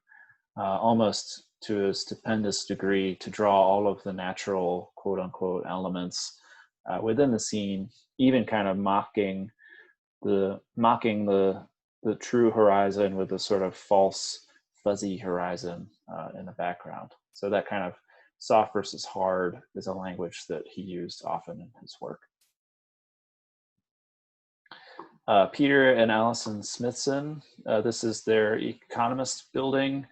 almost to a stupendous degree, to draw all of the natural, quote-unquote, elements within the scene, even kind of mocking the true horizon with a sort of false, fuzzy horizon in the background. So that kind of soft versus hard is a language that he used often in his work. Peter and Alison Smithson, this is their Economist building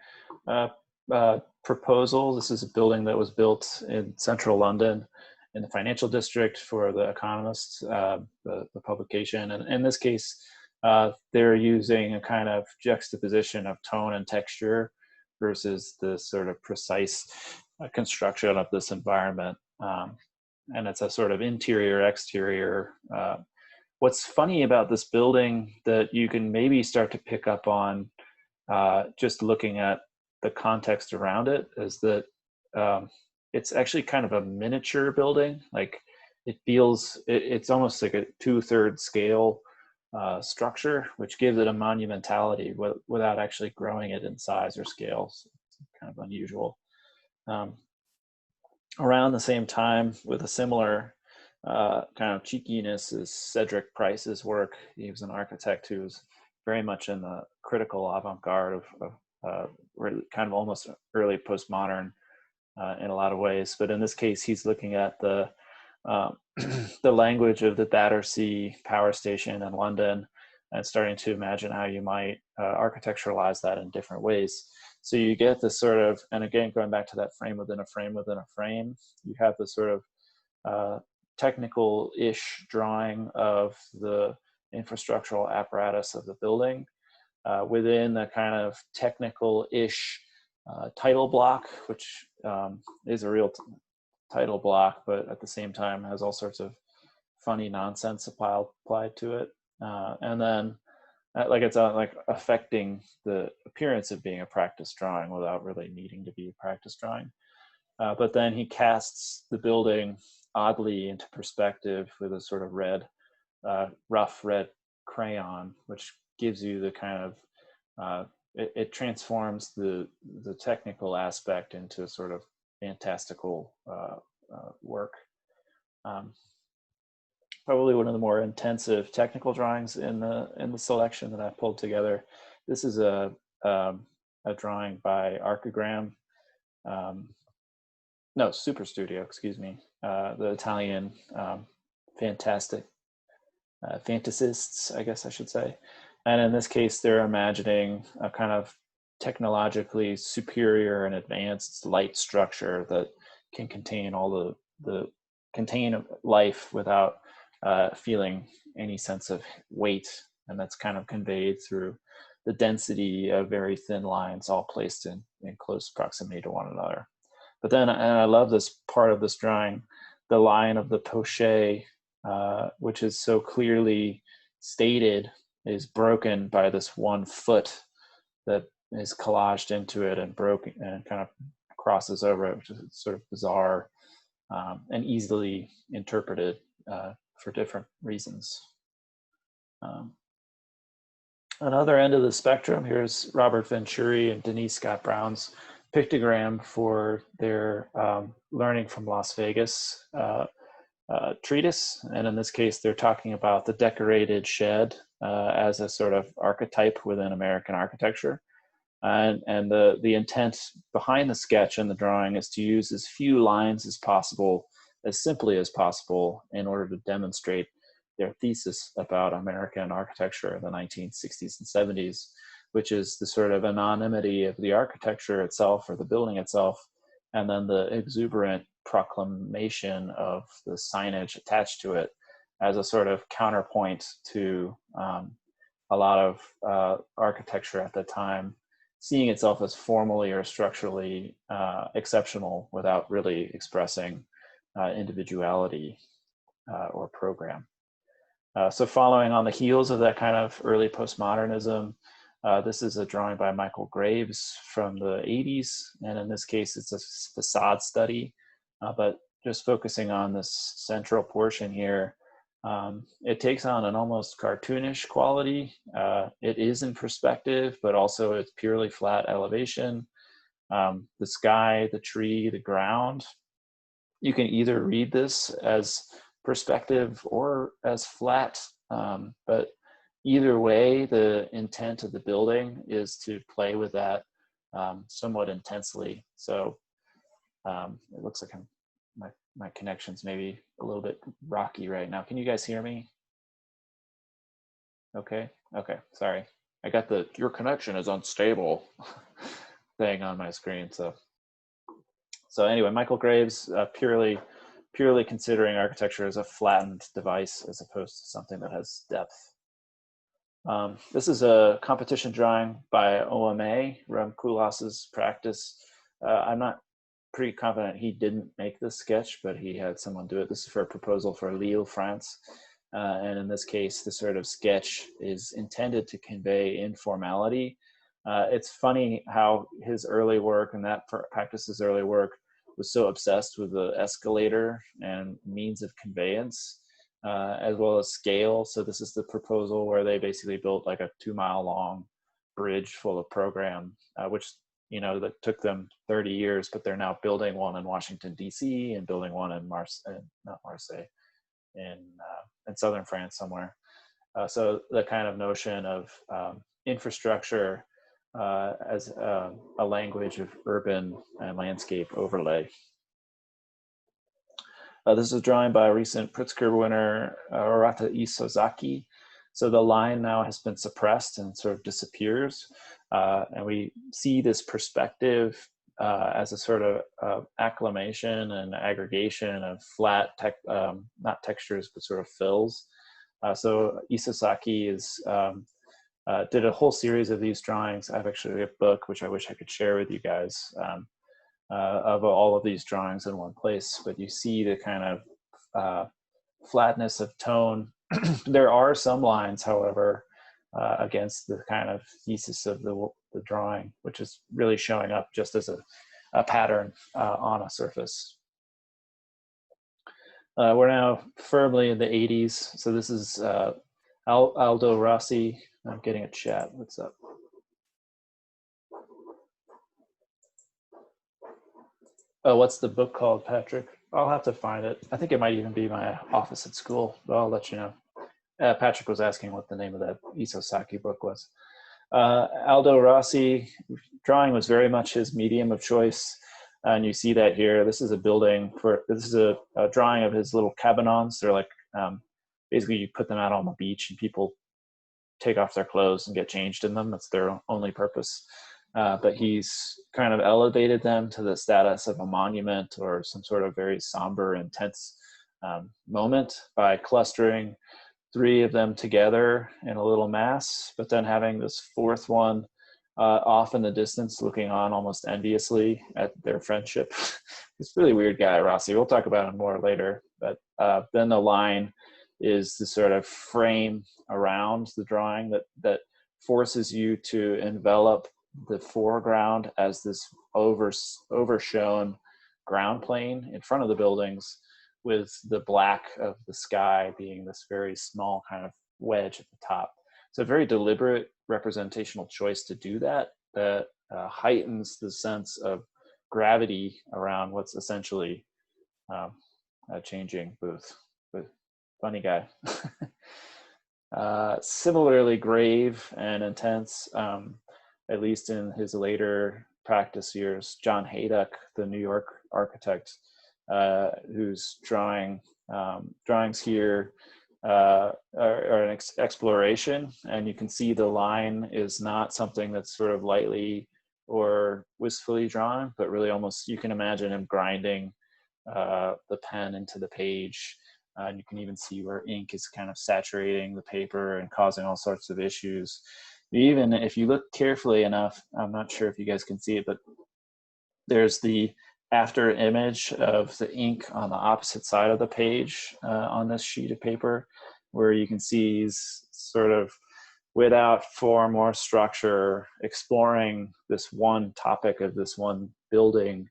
proposal. This is a building that was built in central London in the financial district for the Economist, the publication. And in this case, they're using a kind of juxtaposition of tone and texture versus the sort of precise construction of this environment. And it's a sort of interior exterior. What's funny about this building that you can maybe start to pick up on just looking at the context around it is that it's actually kind of a miniature building. Like it feels, it's almost like a 2/3 scale structure, which gives it a monumentality without actually growing it in size or scale. So it's kind of unusual. Around the same time, with a similar kind of cheekiness, is Cedric Price's work. He was an architect who was very much in the critical avant-garde of kind of almost early postmodern in a lot of ways. But in this case, he's looking at the the language of the Battersea power station in London and starting to imagine how you might architecturalize that in different ways. So you get this sort of, and again, going back to that frame within a frame within a frame, you have this sort of technical-ish drawing of the infrastructural apparatus of the building within the kind of technical-ish title block, which is a real title block, but at the same time has all sorts of funny nonsense applied to it. And then like it's like affecting the appearance of being a practice drawing without really needing to be a practice drawing. But then he casts the building oddly into perspective with a sort of red, rough red crayon, which gives you the kind of, it transforms the technical aspect into sort of fantastical work. Probably one of the more intensive technical drawings in the selection that I pulled together. This is a drawing by Archigram, no, Super Studio, excuse me, the Italian fantasists, I guess I should say. And in this case, they're imagining a kind of technologically superior and advanced light structure that can contain all the contain life without feeling any sense of weight, and that's kind of conveyed through the density of very thin lines all placed in close proximity to one another. But then, and I love this part of this drawing, the line of the pochet, which is so clearly stated, is broken by this one foot that is collaged into it and broken and kind of crosses over it, which is sort of bizarre and easily interpreted for different reasons. Another end of the spectrum, here's Robert Venturi and Denise Scott Brown's pictogram for their Learning from Las Vegas treatise. And in this case, they're talking about the decorated shed as a sort of archetype within American architecture. And the intent behind the sketch and the drawing is to use as few lines as possible, as simply as possible, in order to demonstrate their thesis about American architecture in the 1960s and 70s, which is the sort of anonymity of the architecture itself or the building itself, and then the exuberant proclamation of the signage attached to it as a sort of counterpoint to a lot of architecture at the time, seeing itself as formally or structurally exceptional without really expressing individuality or program. So following on the heels of that kind of early postmodernism, this is a drawing by Michael Graves from the 80s. And in this case, it's a facade study, but just focusing on this central portion here, it takes on an almost cartoonish quality. It is in perspective, but also it's purely flat elevation. The sky, the tree, the ground. You can either read this as perspective or as flat, but either way, the intent of the building is to play with that somewhat intensely. So it looks like my connection's maybe a little bit rocky right now. Can you guys hear me? Okay, sorry. I got the "your connection is unstable" thing on my screen. So anyway, Michael Graves, purely considering architecture as a flattened device as opposed to something that has depth. This is a competition drawing by OMA, Rem Koolhaas's practice. I'm not pretty confident he didn't make this sketch, but he had someone do it. This is for a proposal for Lille, France. And in this case, the sort of sketch is intended to convey informality. It's funny how his early work and that practice's early work was so obsessed with the escalator and means of conveyance, as well as scale. So this is the proposal where they basically built like a 2-mile long bridge full of program, which, you know, that took them 30 years, but they're now building one in Washington, D.C. and building one in in southern France somewhere. So the kind of notion of infrastructure as a language of urban and landscape overlay. This is a drawing by a recent Pritzker winner, Arata Isozaki. So the line now has been suppressed and sort of disappears. And we see this perspective as a sort of acclimation and aggregation of flat, not textures, but sort of fills. So Isozaki is, did a whole series of these drawings. I have actually a book, which I wish I could share with you guys, of all of these drawings in one place, but you see the kind of flatness of tone. There are some lines, however, against the kind of thesis of the drawing, which is really showing up just as a pattern on a surface. We're now firmly in the 80s. So this is Aldo Rossi. I'm getting a chat. What's up? Oh, what's the book called, Patrick? I'll have to find it. I think it might even be my office at school, but I'll let you know. Patrick was asking what the name of that Isozaki book was. Aldo Rossi, drawing was very much his medium of choice. And you see that here. This is a building this is a drawing of his little cabanons. They're like, basically you put them out on the beach and people take off their clothes and get changed in them. That's their only purpose. But he's kind of elevated them to the status of a monument or some sort of very somber, intense moment by clustering 3 of them together in a little mass, but then having this 4th one off in the distance looking on almost enviously at their friendship. He's a really weird guy, Rossi. We'll talk about him more later. But then the line is the sort of frame around the drawing that forces you to envelop the foreground as this overshown ground plane in front of the buildings, with the black of the sky being this very small kind of wedge at the top. It's a very deliberate representational choice to do that heightens the sense of gravity around what's essentially a changing booth. But funny guy. Similarly grave and intense, at least in his later practice years, John Haydock, the New York architect, whose drawings here are an exploration, and you can see the line is not something that's sort of lightly or wistfully drawn, but really almost, you can imagine him grinding the pen into the page. And you can even see where ink is kind of saturating the paper and causing all sorts of issues. Even if you look carefully enough, I'm not sure if you guys can see it, but there's the after image of the ink on the opposite side of the page on this sheet of paper, where you can see he's sort of without form or structure exploring this one topic of this one building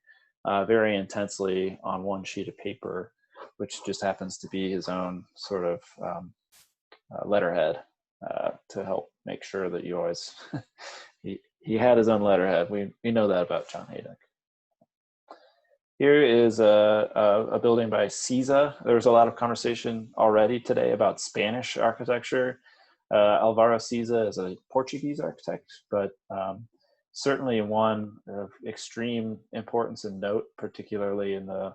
very intensely on one sheet of paper, which just happens to be his own sort of letterhead to help make sure that you always, he had his own letterhead. We know that about John Haydock. Here is a building by Siza. There was a lot of conversation already today about Spanish architecture. Alvaro Siza is a Portuguese architect, but certainly one of extreme importance and note, particularly in the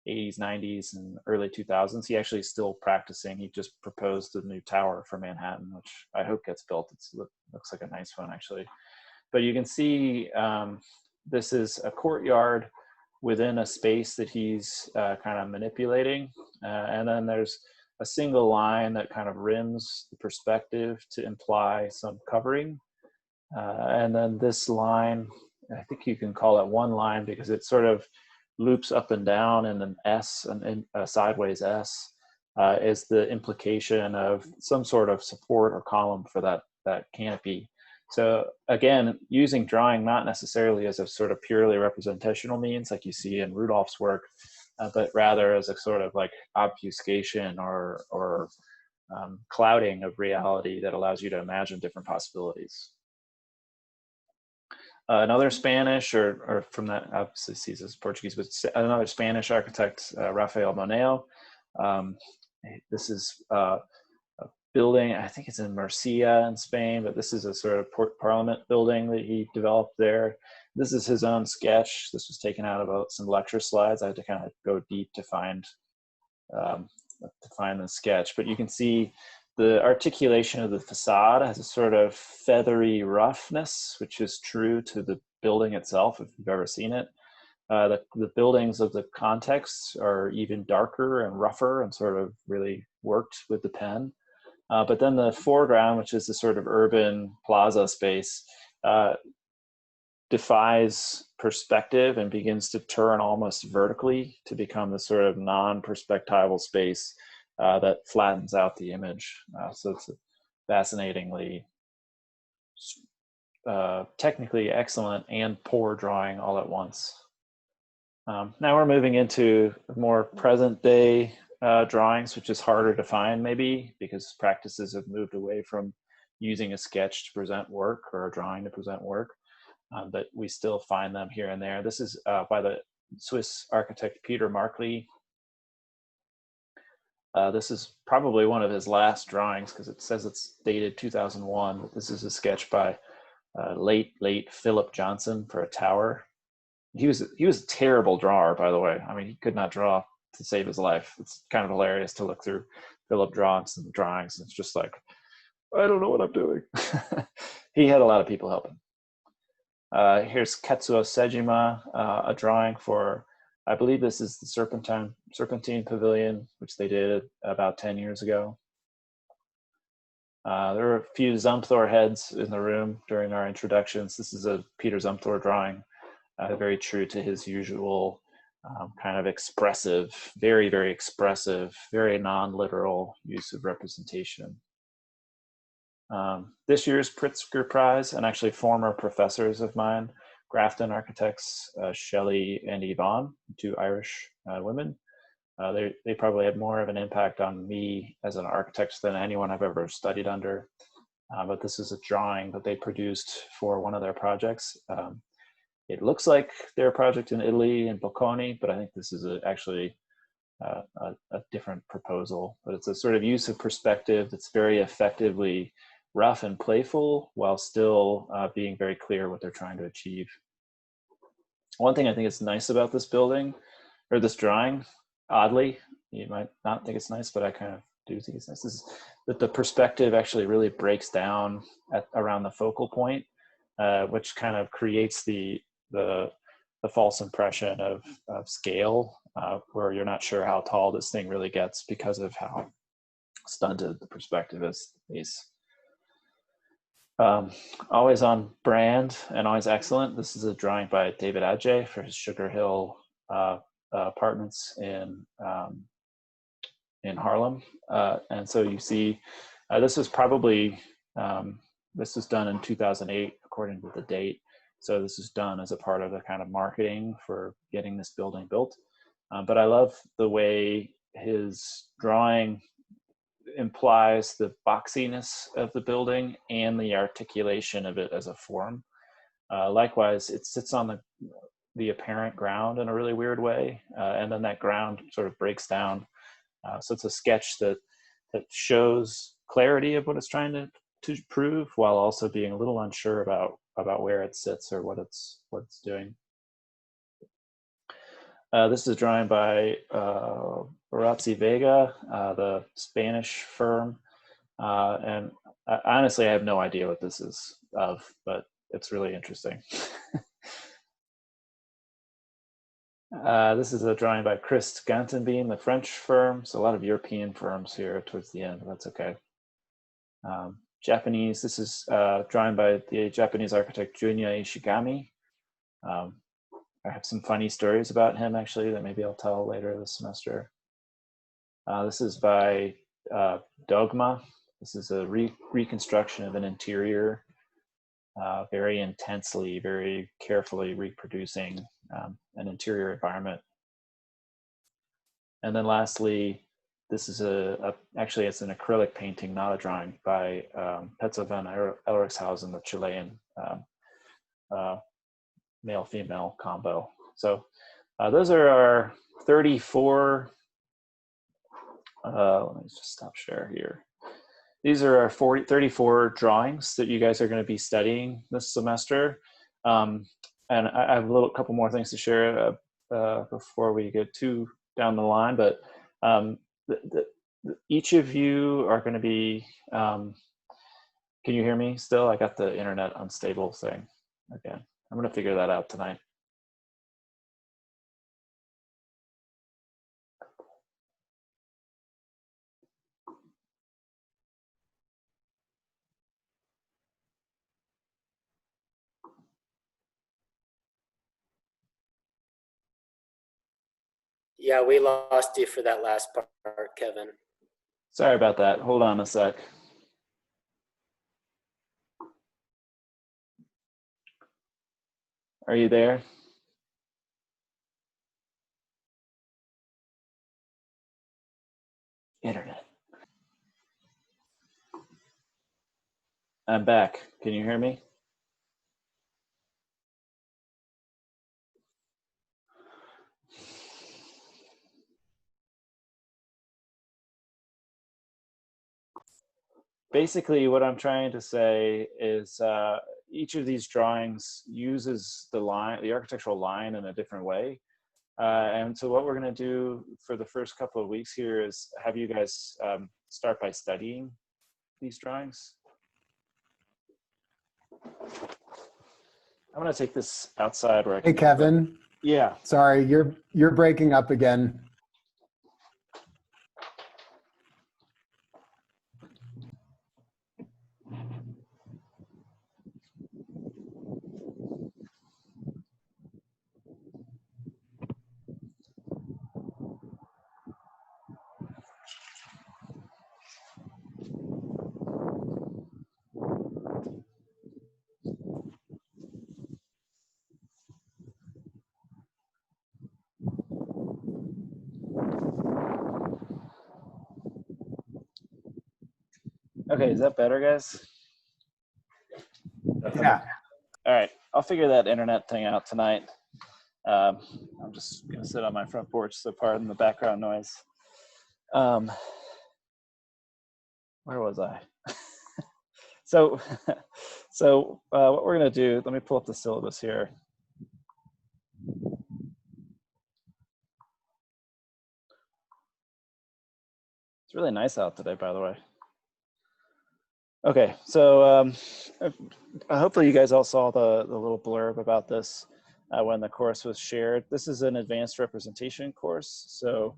80s, 90s, and early 2000s. He actually is still practicing. He just proposed a new tower for Manhattan, which I hope gets built. It looks like a nice one, actually. But you can see this is a courtyard within a space that he's kind of manipulating. And then there's a single line that kind of rims the perspective to imply some covering. And then this line, I think you can call it one line because it sort of loops up and down in an S, and a sideways S, is the implication of some sort of support or column for that canopy. So again, using drawing not necessarily as a sort of purely representational means like you see in Rudolph's work, but rather as a sort of like obfuscation or clouding of reality that allows you to imagine different possibilities. Another Spanish, or from that, obviously sees as Portuguese, but another Spanish architect, Rafael Moneo. This is a building, I think it's in Murcia in Spain, but this is a sort of parliament building that he developed there. This is his own sketch. This was taken out of some lecture slides. I had to kind of go deep to find the sketch, but you can see the articulation of the facade has a sort of feathery roughness, which is true to the building itself, if you've ever seen it. The buildings of the context are even darker and rougher and sort of really worked with the pen. But then the foreground, which is the sort of urban plaza space, defies perspective and begins to turn almost vertically to become the sort of non-perspectival space that flattens out the image. So it's a fascinatingly technically excellent and poor drawing all at once. Now we're moving into more present day drawings, which is harder to find maybe because practices have moved away from using a sketch to present work or a drawing to present work, but we still find them here and there. This is by the Swiss architect Peter Markli. This is probably one of his last drawings because it says it's dated 2001, but this is a sketch by late Philip Johnson for a tower. He was a terrible drawer, by the way. I mean, he could not draw to save his life. It's kind of hilarious to look through Philip drawings. It's just like, I don't know what I'm doing. He had a lot of people helping. Here's Katsuo Sejima, a drawing for, I believe this is the Serpentine Pavilion, which they did about 10 years ago. There are a few Zumthor heads in the room during our introductions. This is a Peter Zumthor drawing, very true to his usual kind of expressive, very, very expressive, very non-literal use of representation. This year's Pritzker Prize, and actually former professors of mine, Grafton architects Shelley and Yvonne, two Irish women. They probably had more of an impact on me as an architect than anyone I've ever studied under. But this is a drawing that they produced for one of their projects. It looks like their project in Italy in Bocconi, but I think this is actually a different proposal. But it's a sort of use of perspective that's very effectively rough and playful while still being very clear what they're trying to achieve. One thing I think is nice about this building, or this drawing, oddly, you might not think it's nice, but I kind of do think it's nice, is that the perspective actually really breaks down around the focal point, which kind of creates the false impression of scale, where you're not sure how tall this thing really gets because of how stunted the perspective is. Always on brand and always excellent. This is a drawing by David Adjaye for his Sugar Hill apartments in Harlem. And so you see, this was probably, this was done in 2008, according to the date. So this is done as a part of the kind of marketing for getting this building built. But I love the way his drawing implies the boxiness of the building and the articulation of it as a form. Likewise, it sits on the apparent ground in a really weird way, and then that ground sort of breaks down. So it's a sketch that shows clarity of what it's trying to prove, while also being a little unsure about where it sits or what it's doing. This is a drawing by Orazzi Vega, the Spanish firm. And honestly, I have no idea what this is of, but it's really interesting. This is a drawing by Chris Gantenbeam, the French firm. So a lot of European firms here towards the end, but that's okay. Japanese, this is drawing by the Japanese architect Junya Ishigami. I have some funny stories about him actually that maybe I'll tell later this semester. This is by Dogma. This is a reconstruction of an interior, very intensely, very carefully reproducing an interior environment. And then lastly, this is actually it's an acrylic painting, not a drawing, by Petzo van Elrichshausen, the Chilean male-female combo. So those are our 34, let me just stop share here. These are our 34 drawings that you guys are going to be studying this semester. And I have a couple more things to share before we get too down the line, but each of you are going to be, can you hear me still? I got the internet unstable thing again. I'm going to figure that out tonight. Yeah, we lost you for that last part, Kevin. Sorry about that. Hold on a sec. Are you there? Internet. I'm back. Can you hear me? Basically, what I'm trying to say is each of these drawings uses the architectural line in a different way. And so what we're going to do for the first couple of weeks here is have you guys start by studying these drawings. I'm going to take this outside where I can. Hey, Kevin. Yeah. Sorry, you're breaking up again. Okay, is that better, guys? Yeah. All right, I'll figure that internet thing out tonight. I'm just gonna sit on my front porch, so pardon the background noise. Where was I? So what we're gonna do, let me pull up the syllabus here. It's really nice out today, by the way. Okay, so hopefully you guys all saw the little blurb about this when the course was shared. This is an advanced representation course. So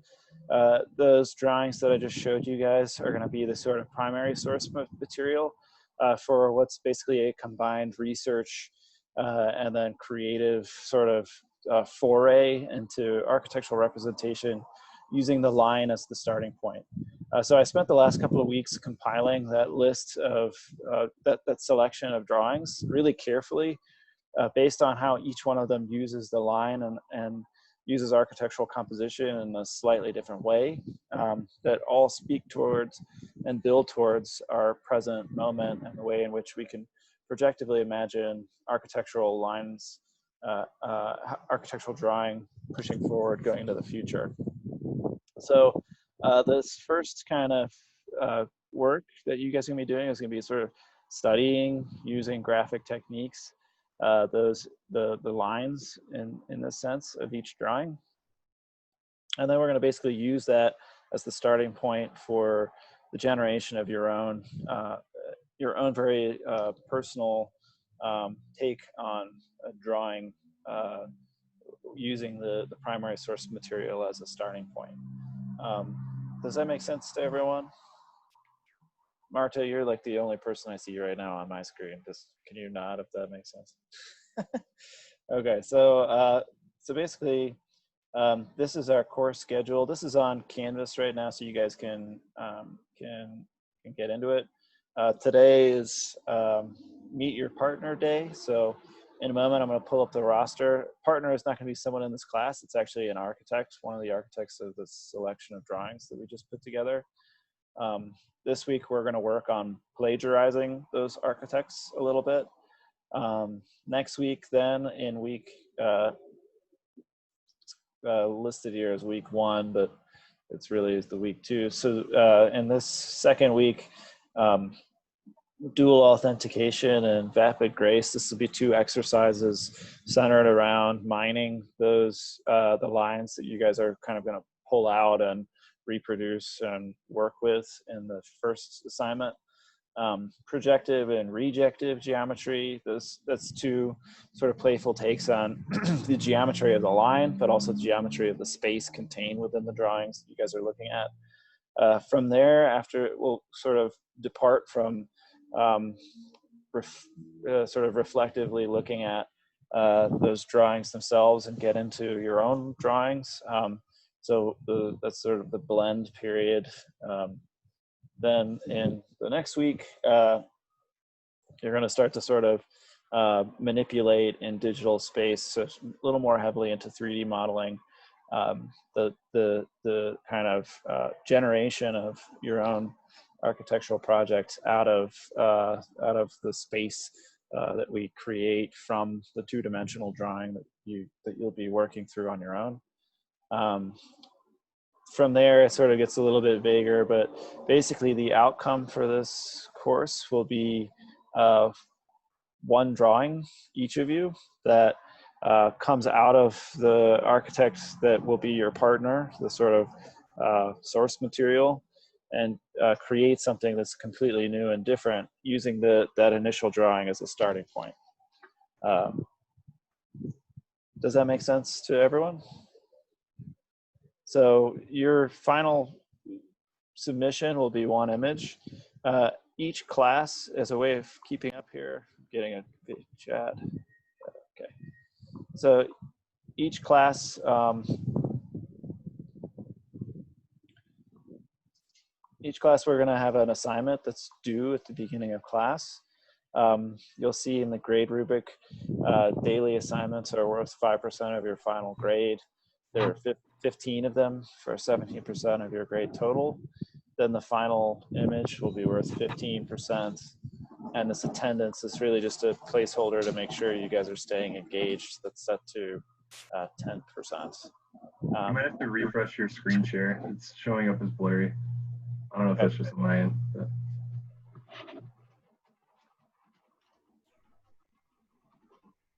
those drawings that I just showed you guys are going to be the sort of primary source material for what's basically a combined research and then creative sort of foray into architectural representation using the line as the starting point. So I spent the last couple of weeks compiling that list of that selection of drawings really carefully based on how each one of them uses the line and uses architectural composition in a slightly different way that all speak towards and build towards our present moment and the way in which we can projectively imagine architectural lines, architectural drawing pushing forward, going into the future. So this first kind of work that you guys are gonna be doing is gonna be sort of studying using graphic techniques, the lines in the sense of each drawing. And then we're gonna basically use that as the starting point for the generation of your own very personal take on a drawing using the primary source material as a starting point. Does that make sense to everyone? Marta, you're like the only person I see right now on my screen. Just can you nod if that makes sense? Okay, so basically, this is our course schedule. This is on Canvas right now, so you guys can get into it. Today is Meet Your Partner Day. So in a moment, I'm going to pull up the roster. Partner is not going to be someone in this class. It's actually an architect, one of the architects of this selection of drawings that we just put together. This week, we're going to work on plagiarizing those architects a little bit. Next week, then, in week, listed here as week 1, but it's really the week 2. So in this second week, dual authentication and vapid grace. This will be 2 exercises centered around mining those the lines that you guys are kind of going to pull out and reproduce and work with in the first assignment. Projective and rejective geometry. That's 2 sort of playful takes on the geometry of the line, but also the geometry of the space contained within the drawings that you guys are looking at. From there, after we'll sort of depart from sort of reflectively looking at those drawings themselves and get into your own drawings. So that's sort of the blend period. Then in the next week, you're going to start to sort of manipulate in digital space, so a little more heavily into 3D modeling, the kind of generation of your own architectural project out of the space that we create from the 2-dimensional drawing that you'll be working through on your own. From there, it sort of gets a little bit vaguer, but basically the outcome for this course will be 1 drawing, each of you, that comes out of the architect that will be your partner, the sort of source material, and create something that's completely new and different using that initial drawing as a starting point. Does that make sense to everyone? So your final submission will be 1 image. Each class, as a way of keeping up here, getting a good chat. Okay. So each class, we're going to have an assignment that's due at the beginning of class. You'll see in the grade rubric, daily assignments are worth 5% of your final grade. There are 15 of them for 17% of your grade total. Then the final image will be worth 15%. And this attendance is really just a placeholder to make sure you guys are staying engaged. That's set to 10%. You might have to refresh your screen share. It's showing up as blurry. I don't know if that's just on my end. But.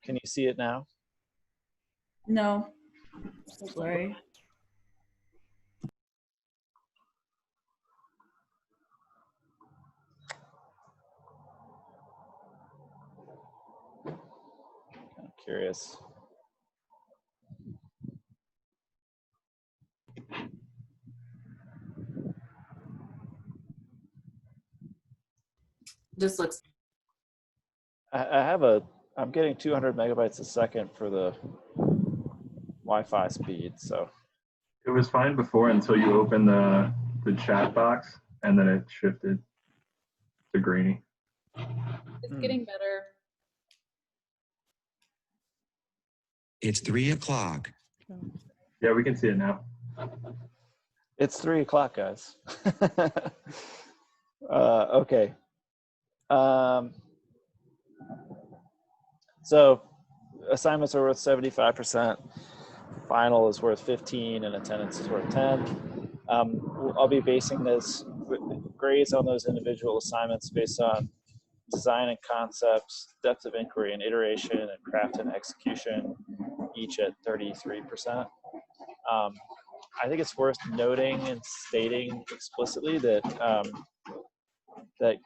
Can you see it now? No, still blurry. I'm curious. Just looks. I'm getting 200 megabytes a second for the Wi-Fi speed, so. It was fine before until you opened the chat box, and then it shifted to grainy. It's getting better. It's 3 o'clock. Yeah, we can see it now. It's 3 o'clock, guys. Okay. So assignments are worth 75%. Final is worth 15, and attendance is worth 10. I'll be basing this grades on those individual assignments based on design and concepts, depth of inquiry and iteration, and craft and execution, each at 33%. I think it's worth noting and stating explicitly that that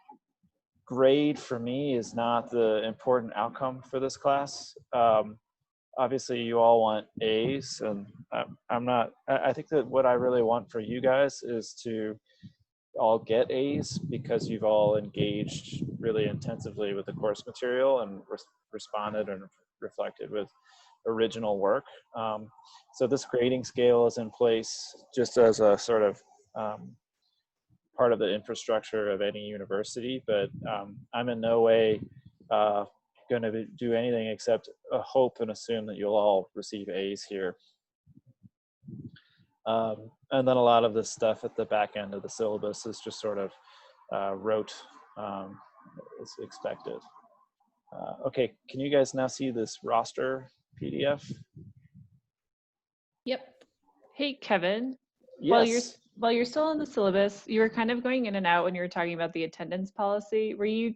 grade for me is not the important outcome for this class. obviously you all want A's, and I'm not, I think that what I really want for you guys is to all get A's because you've all engaged really intensively with the course material and responded and reflected with original work. So this grading scale is in place just as a sort of part of the infrastructure of any university, but I'm in no way going to do anything except hope and assume that you'll all receive A's here. And then a lot of this stuff at the back end of the syllabus is just sort of rote as expected. Okay, can you guys now see this roster PDF? Yep. Hey, Kevin. Yes. While you're still in the syllabus, you were kind of going in and out when you were talking about the attendance policy. Were you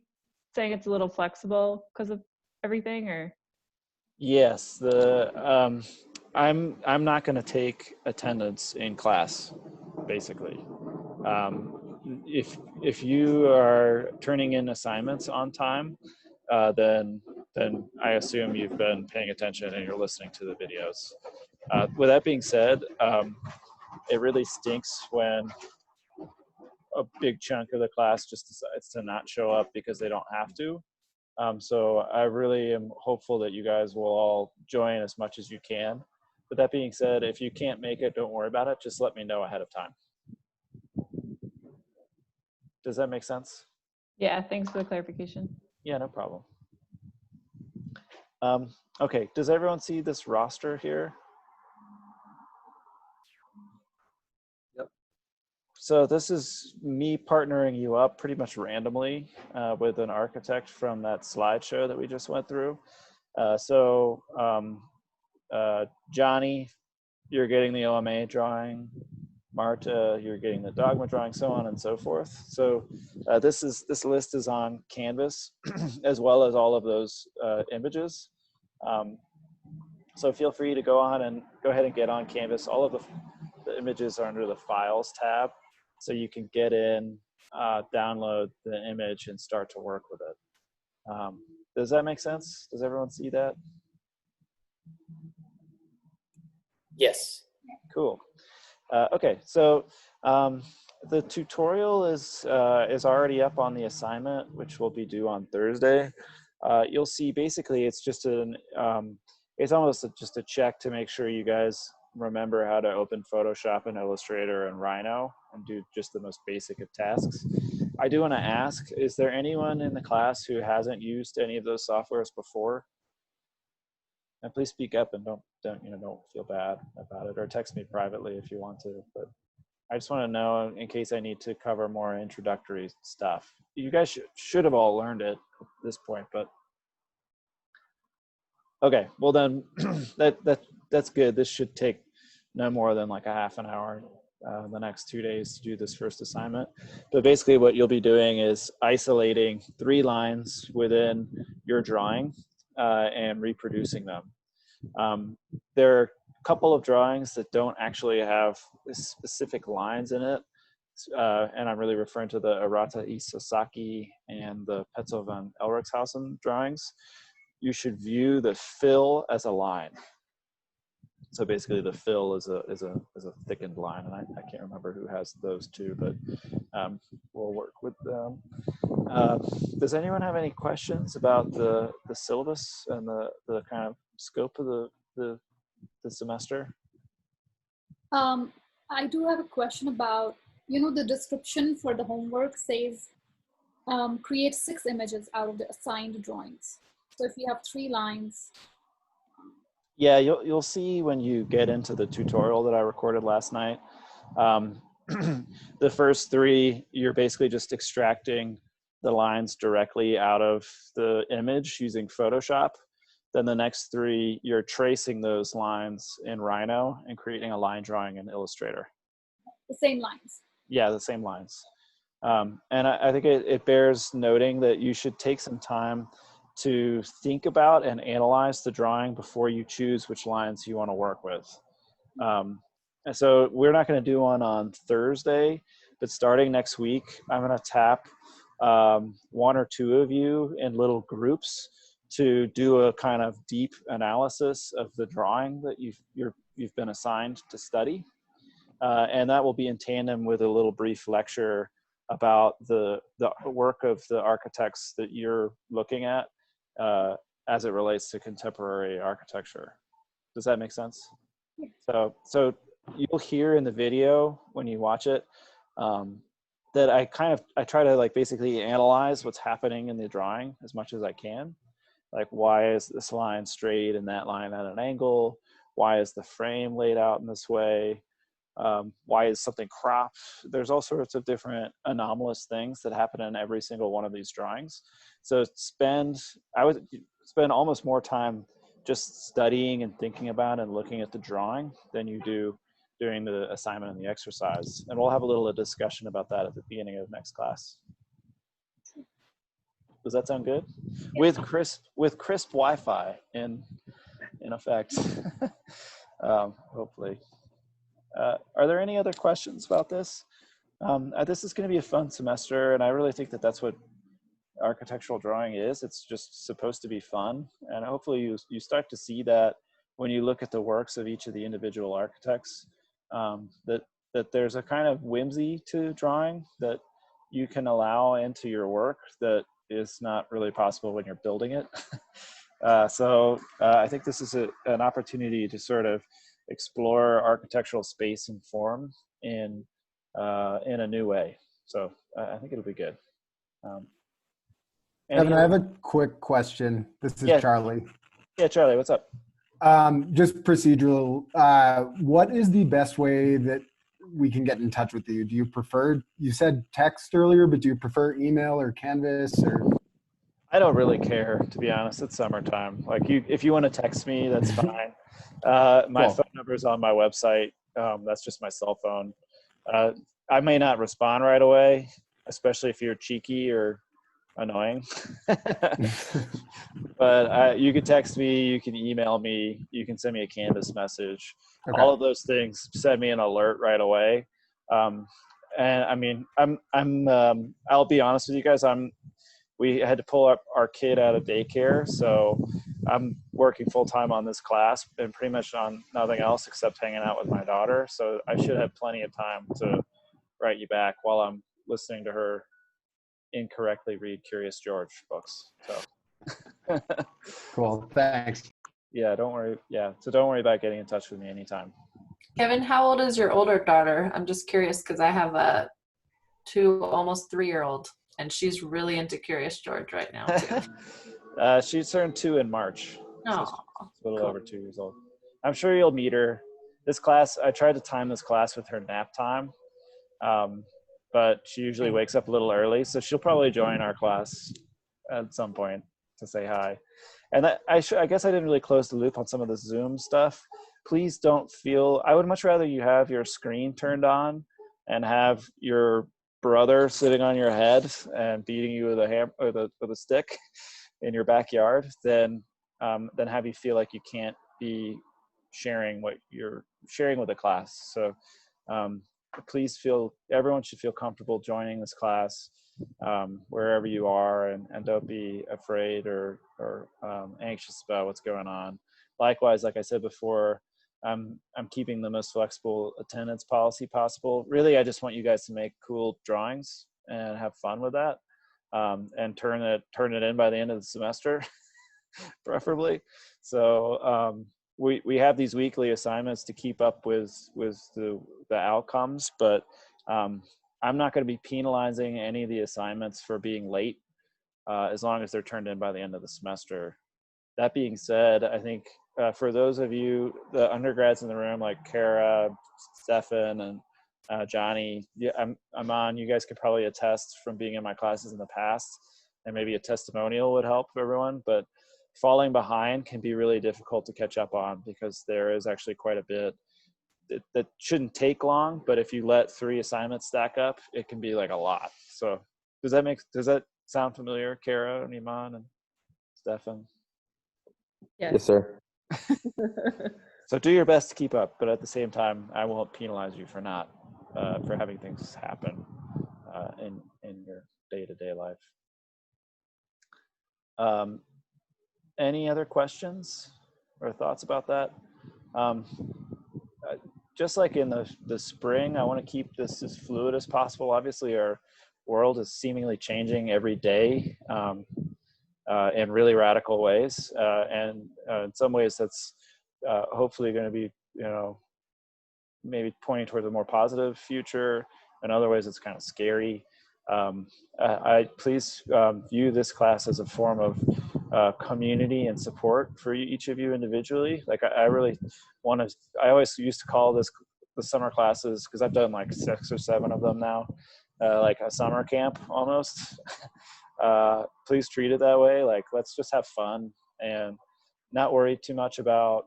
saying it's a little flexible because of everything, or? Yes, I'm not going to take attendance in class, basically. If you are turning in assignments on time, then I assume you've been paying attention and you're listening to the videos. With that being said, it really stinks when a big chunk of the class just decides to not show up because they don't have to. So I really am hopeful that you guys will all join as much as you can. With that being said, if you can't make it, don't worry about it. Just let me know ahead of time. Does that make sense? Yeah, thanks for the clarification. Yeah, no problem. Okay, does everyone see this roster here? Yep. So this is me partnering you up pretty much randomly with an architect from that slideshow that we just went through. Johnny, you're getting the OMA drawing. Marta, you're getting the dogma drawing, so on and so forth. So this list is on Canvas as well as all of those images. So feel free to go ahead and get on Canvas. All of the images are under the Files tab, so you can get in, download the image, and start to work with it. Does that make sense? Does everyone see that? Yes. Cool. Okay, so the tutorial is already up on the assignment, which will be due on Thursday. You'll see basically it's just it's almost just a check to make sure you guys remember how to open Photoshop and Illustrator and Rhino and do just the most basic of tasks. I do want to ask, is there anyone in the class who hasn't used any of those softwares before? And please speak up and don't feel bad about it, or text me privately if you want to. But I just want to know in case I need to cover more introductory stuff. You guys should have all learned it at this point, but okay. Well then, that's good. This should take no more than like a half an hour the next 2 days to do this first assignment. But basically, what you'll be doing is isolating 3 lines within your drawing and reproducing them. There are a couple of drawings that don't actually have specific lines in it, and I'm really referring to the Arata E. Sasaki and the Petzo van Elrikshausen drawings. You should view the fill as a line. So basically, the fill is a thickened line, and I can't remember who has those two, but we'll work with them. Does anyone have any questions about the syllabus and the kind of scope of the semester? I do have a question about, the description for the homework says create 6 images out of the assigned drawings. So if you have 3 lines. Yeah, you'll see when you get into the tutorial that I recorded last night. The first 3, you're basically just extracting the lines directly out of the image using Photoshop. Then the next 3, you're tracing those lines in Rhino and creating a line drawing in Illustrator. The same lines. Yeah, the same lines. And I think it bears noting that you should take some time to think about and analyze the drawing before you choose which lines you want to work with. And so we're not going to do one on Thursday, but starting next week, I'm going to tap 1 or 2 of you in little groups to do a kind of deep analysis of the drawing that you've been assigned to study. And that will be in tandem with a little brief lecture about the work of the architects that you're looking at as it relates to contemporary architecture. Does that make sense? Yeah. So you'll hear in the video when you watch it that I try to like basically analyze what's happening in the drawing as much as I can. Like, why is this line straight and that line at an angle? Why is the frame laid out in this way? Why is something cropped? There's all sorts of different anomalous things that happen in every single one of these drawings. So I would spend almost more time just studying and thinking about and looking at the drawing than you do during the assignment and the exercise. And we'll have a little discussion about that at the beginning of next class. Does that sound good? With crisp Wi-Fi in effect, hopefully. Are there any other questions about this? This is going to be a fun semester, and I really think that that's what architectural drawing is. It's just supposed to be fun, and hopefully you start to see that when you look at the works of each of the individual architects, that there's a kind of whimsy to drawing that you can allow into your work that is not really possible when you're building it. So I think this is an opportunity to sort of explore architectural space and form in a new way. So I think it'll be good. Kevin, I have a quick question. This is Charlie. Yeah, Charlie, what's up? Just procedural. What is the best way that we can get in touch with you? Do you prefer, you said text earlier, but do you prefer email or Canvas or? I don't really care, to be honest. It's summertime. Like, if you want to text me, that's fine. My phone number is on my website. That's just my cell phone. I may not respond right away, especially if you're cheeky or annoying. But you can text me, you can email me, you can send me a Canvas message. Okay. All of those things send me an alert right away. And I mean, I'll be honest with you guys. We had to pull up our kid out of daycare, so I'm working full time on this class and pretty much on nothing else except hanging out with my daughter. So I should have plenty of time to write you back while I'm listening to her incorrectly read Curious George books. So cool, thanks. Yeah, don't worry. Yeah, so don't worry about getting in touch with me anytime. Kevin, how old is your older daughter? I'm just curious because I have a 2, almost 3-year-old. And she's really into Curious George right now, too. She turned 2 in March. Oh, so she's a little over 2 years old. I'm sure you'll meet her. This class, I tried to time this class with her nap time, but she usually wakes up a little early, so she'll probably join our class at some point to say hi. And I guess I didn't really close the loop on some of the Zoom stuff. Please don't feel, I would much rather you have your screen turned on and have your brother sitting on your head and beating you with a stick in your backyard than have you feel like you can't be sharing what you're sharing with the class. So please everyone should feel comfortable joining this class wherever you are, and don't be afraid or anxious about what's going on. Likewise, like I said before, I'm keeping the most flexible attendance policy possible. Really, I just want you guys to make cool drawings and have fun with that, and turn it in by the end of the semester, preferably. So we have these weekly assignments to keep up with the outcomes, but I'm not going to be penalizing any of the assignments for being late, as long as they're turned in by the end of the semester. That being said, I think for those of you, the undergrads in the room, like Kara, Stefan, and Johnny, yeah, I'm on. You guys could probably attest from being in my classes in the past, and maybe a testimonial would help everyone. But falling behind can be really difficult to catch up on because there is actually quite a bit that shouldn't take long. But if you let 3 assignments stack up, it can be like a lot. So does that sound familiar, Kara and Iman and Stefan? Yes, sir. So do your best to keep up, but at the same time, I won't penalize you for not for having things happen in your day-to-day life. any other questions or thoughts about that? Just like in the spring, I want to keep this as fluid as possible. Obviously, our world is seemingly changing every day in really radical ways. And in some ways, that's hopefully going to be, maybe pointing towards a more positive future. In other ways, it's kind of scary. I please view this class as a form of community and support for each of you individually. Like I really want to, I always used to call this the summer classes, because I've done like 6 or 7 of them now, like a summer camp almost. Please treat it that way. Like, let's just have fun and not worry too much about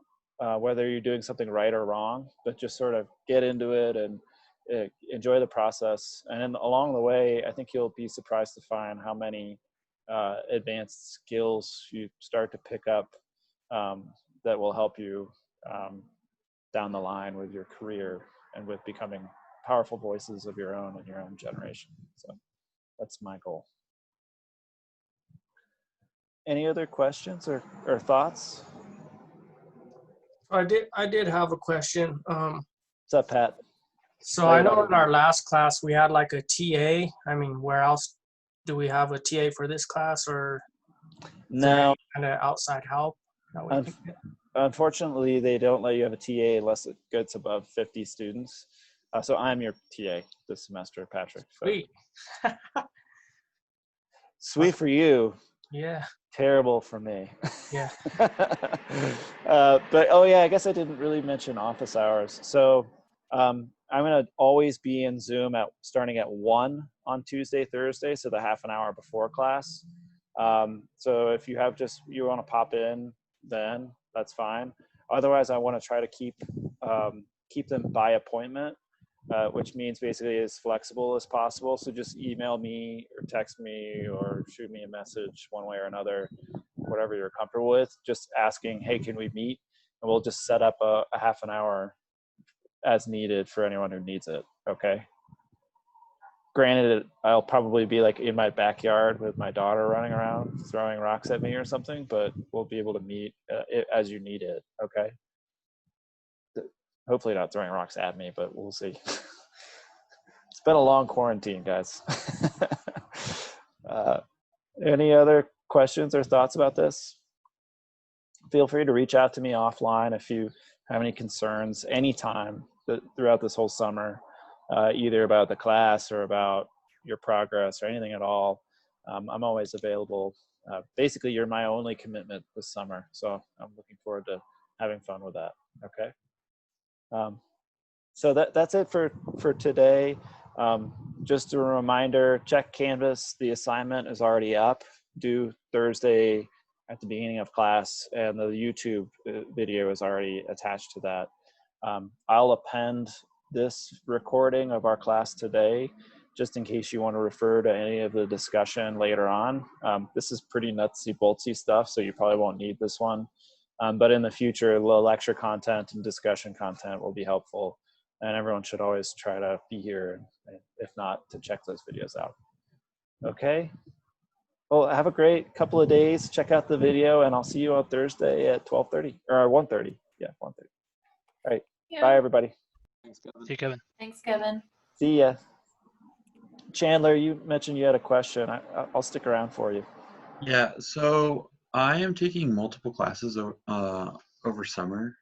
whether you're doing something right or wrong, but just sort of get into it and enjoy the process. And along the way, I think you'll be surprised to find how many advanced skills you start to pick up that will help you down the line with your career and with becoming powerful voices of your own and your own generation. So that's my goal. Any other questions or thoughts? I did have a question. What's up, Pat? So I know in our last class we had like a TA. I mean, where else do we have a TA for this class, or No, kind of outside help? Unfortunately, they don't let you have a TA unless it gets above 50 students. So I'm your TA this semester, Patrick. So. Sweet. Sweet for you. Yeah. Terrible for me. Yeah. But oh yeah, I guess I didn't really mention office hours. So I'm gonna always be in Zoom starting at 1 on Tuesday, Thursday, so the half an hour before class. So if you want to pop in, then that's fine. Otherwise, I want to try to keep them by appointment, which means basically as flexible as possible. So just email me or text me or shoot me a message one way or another, whatever you're comfortable with, just asking, hey, can we meet? And we'll just set up a half an hour as needed for anyone who needs it, okay? Granted, I'll probably be like in my backyard with my daughter running around throwing rocks at me or something, but we'll be able to meet as you need it, okay? Hopefully not throwing rocks at me, but we'll see. It's been a long quarantine, guys. Any other questions or thoughts about this? Feel free to reach out to me offline if you have any concerns anytime throughout this whole summer, either about the class or about your progress or anything at all. I'm always available. Basically, you're my only commitment this summer, so I'm looking forward to having fun with that, okay? So that's it for today. Just a reminder, check Canvas. The assignment is already up, due Thursday at the beginning of class, and the YouTube video is already attached to that. I'll append this recording of our class today, just in case you want to refer to any of the discussion later on. This is pretty nutsy boltsy stuff, so you probably won't need this one. But in the future, the lecture content and discussion content will be helpful, and everyone should always try to be here, if not, to check those videos out. Okay? Well, have a great couple of days. Check out the video, and I'll see you on Thursday at 12:30, or 1:30. Yeah, 1:30. All right. Yeah. Bye, everybody. Thanks, Kevin. See you, Kevin. Thanks, Kevin. See ya. Chandler, you mentioned you had a question. I'll stick around for you. Yeah, so I am taking multiple classes over summer.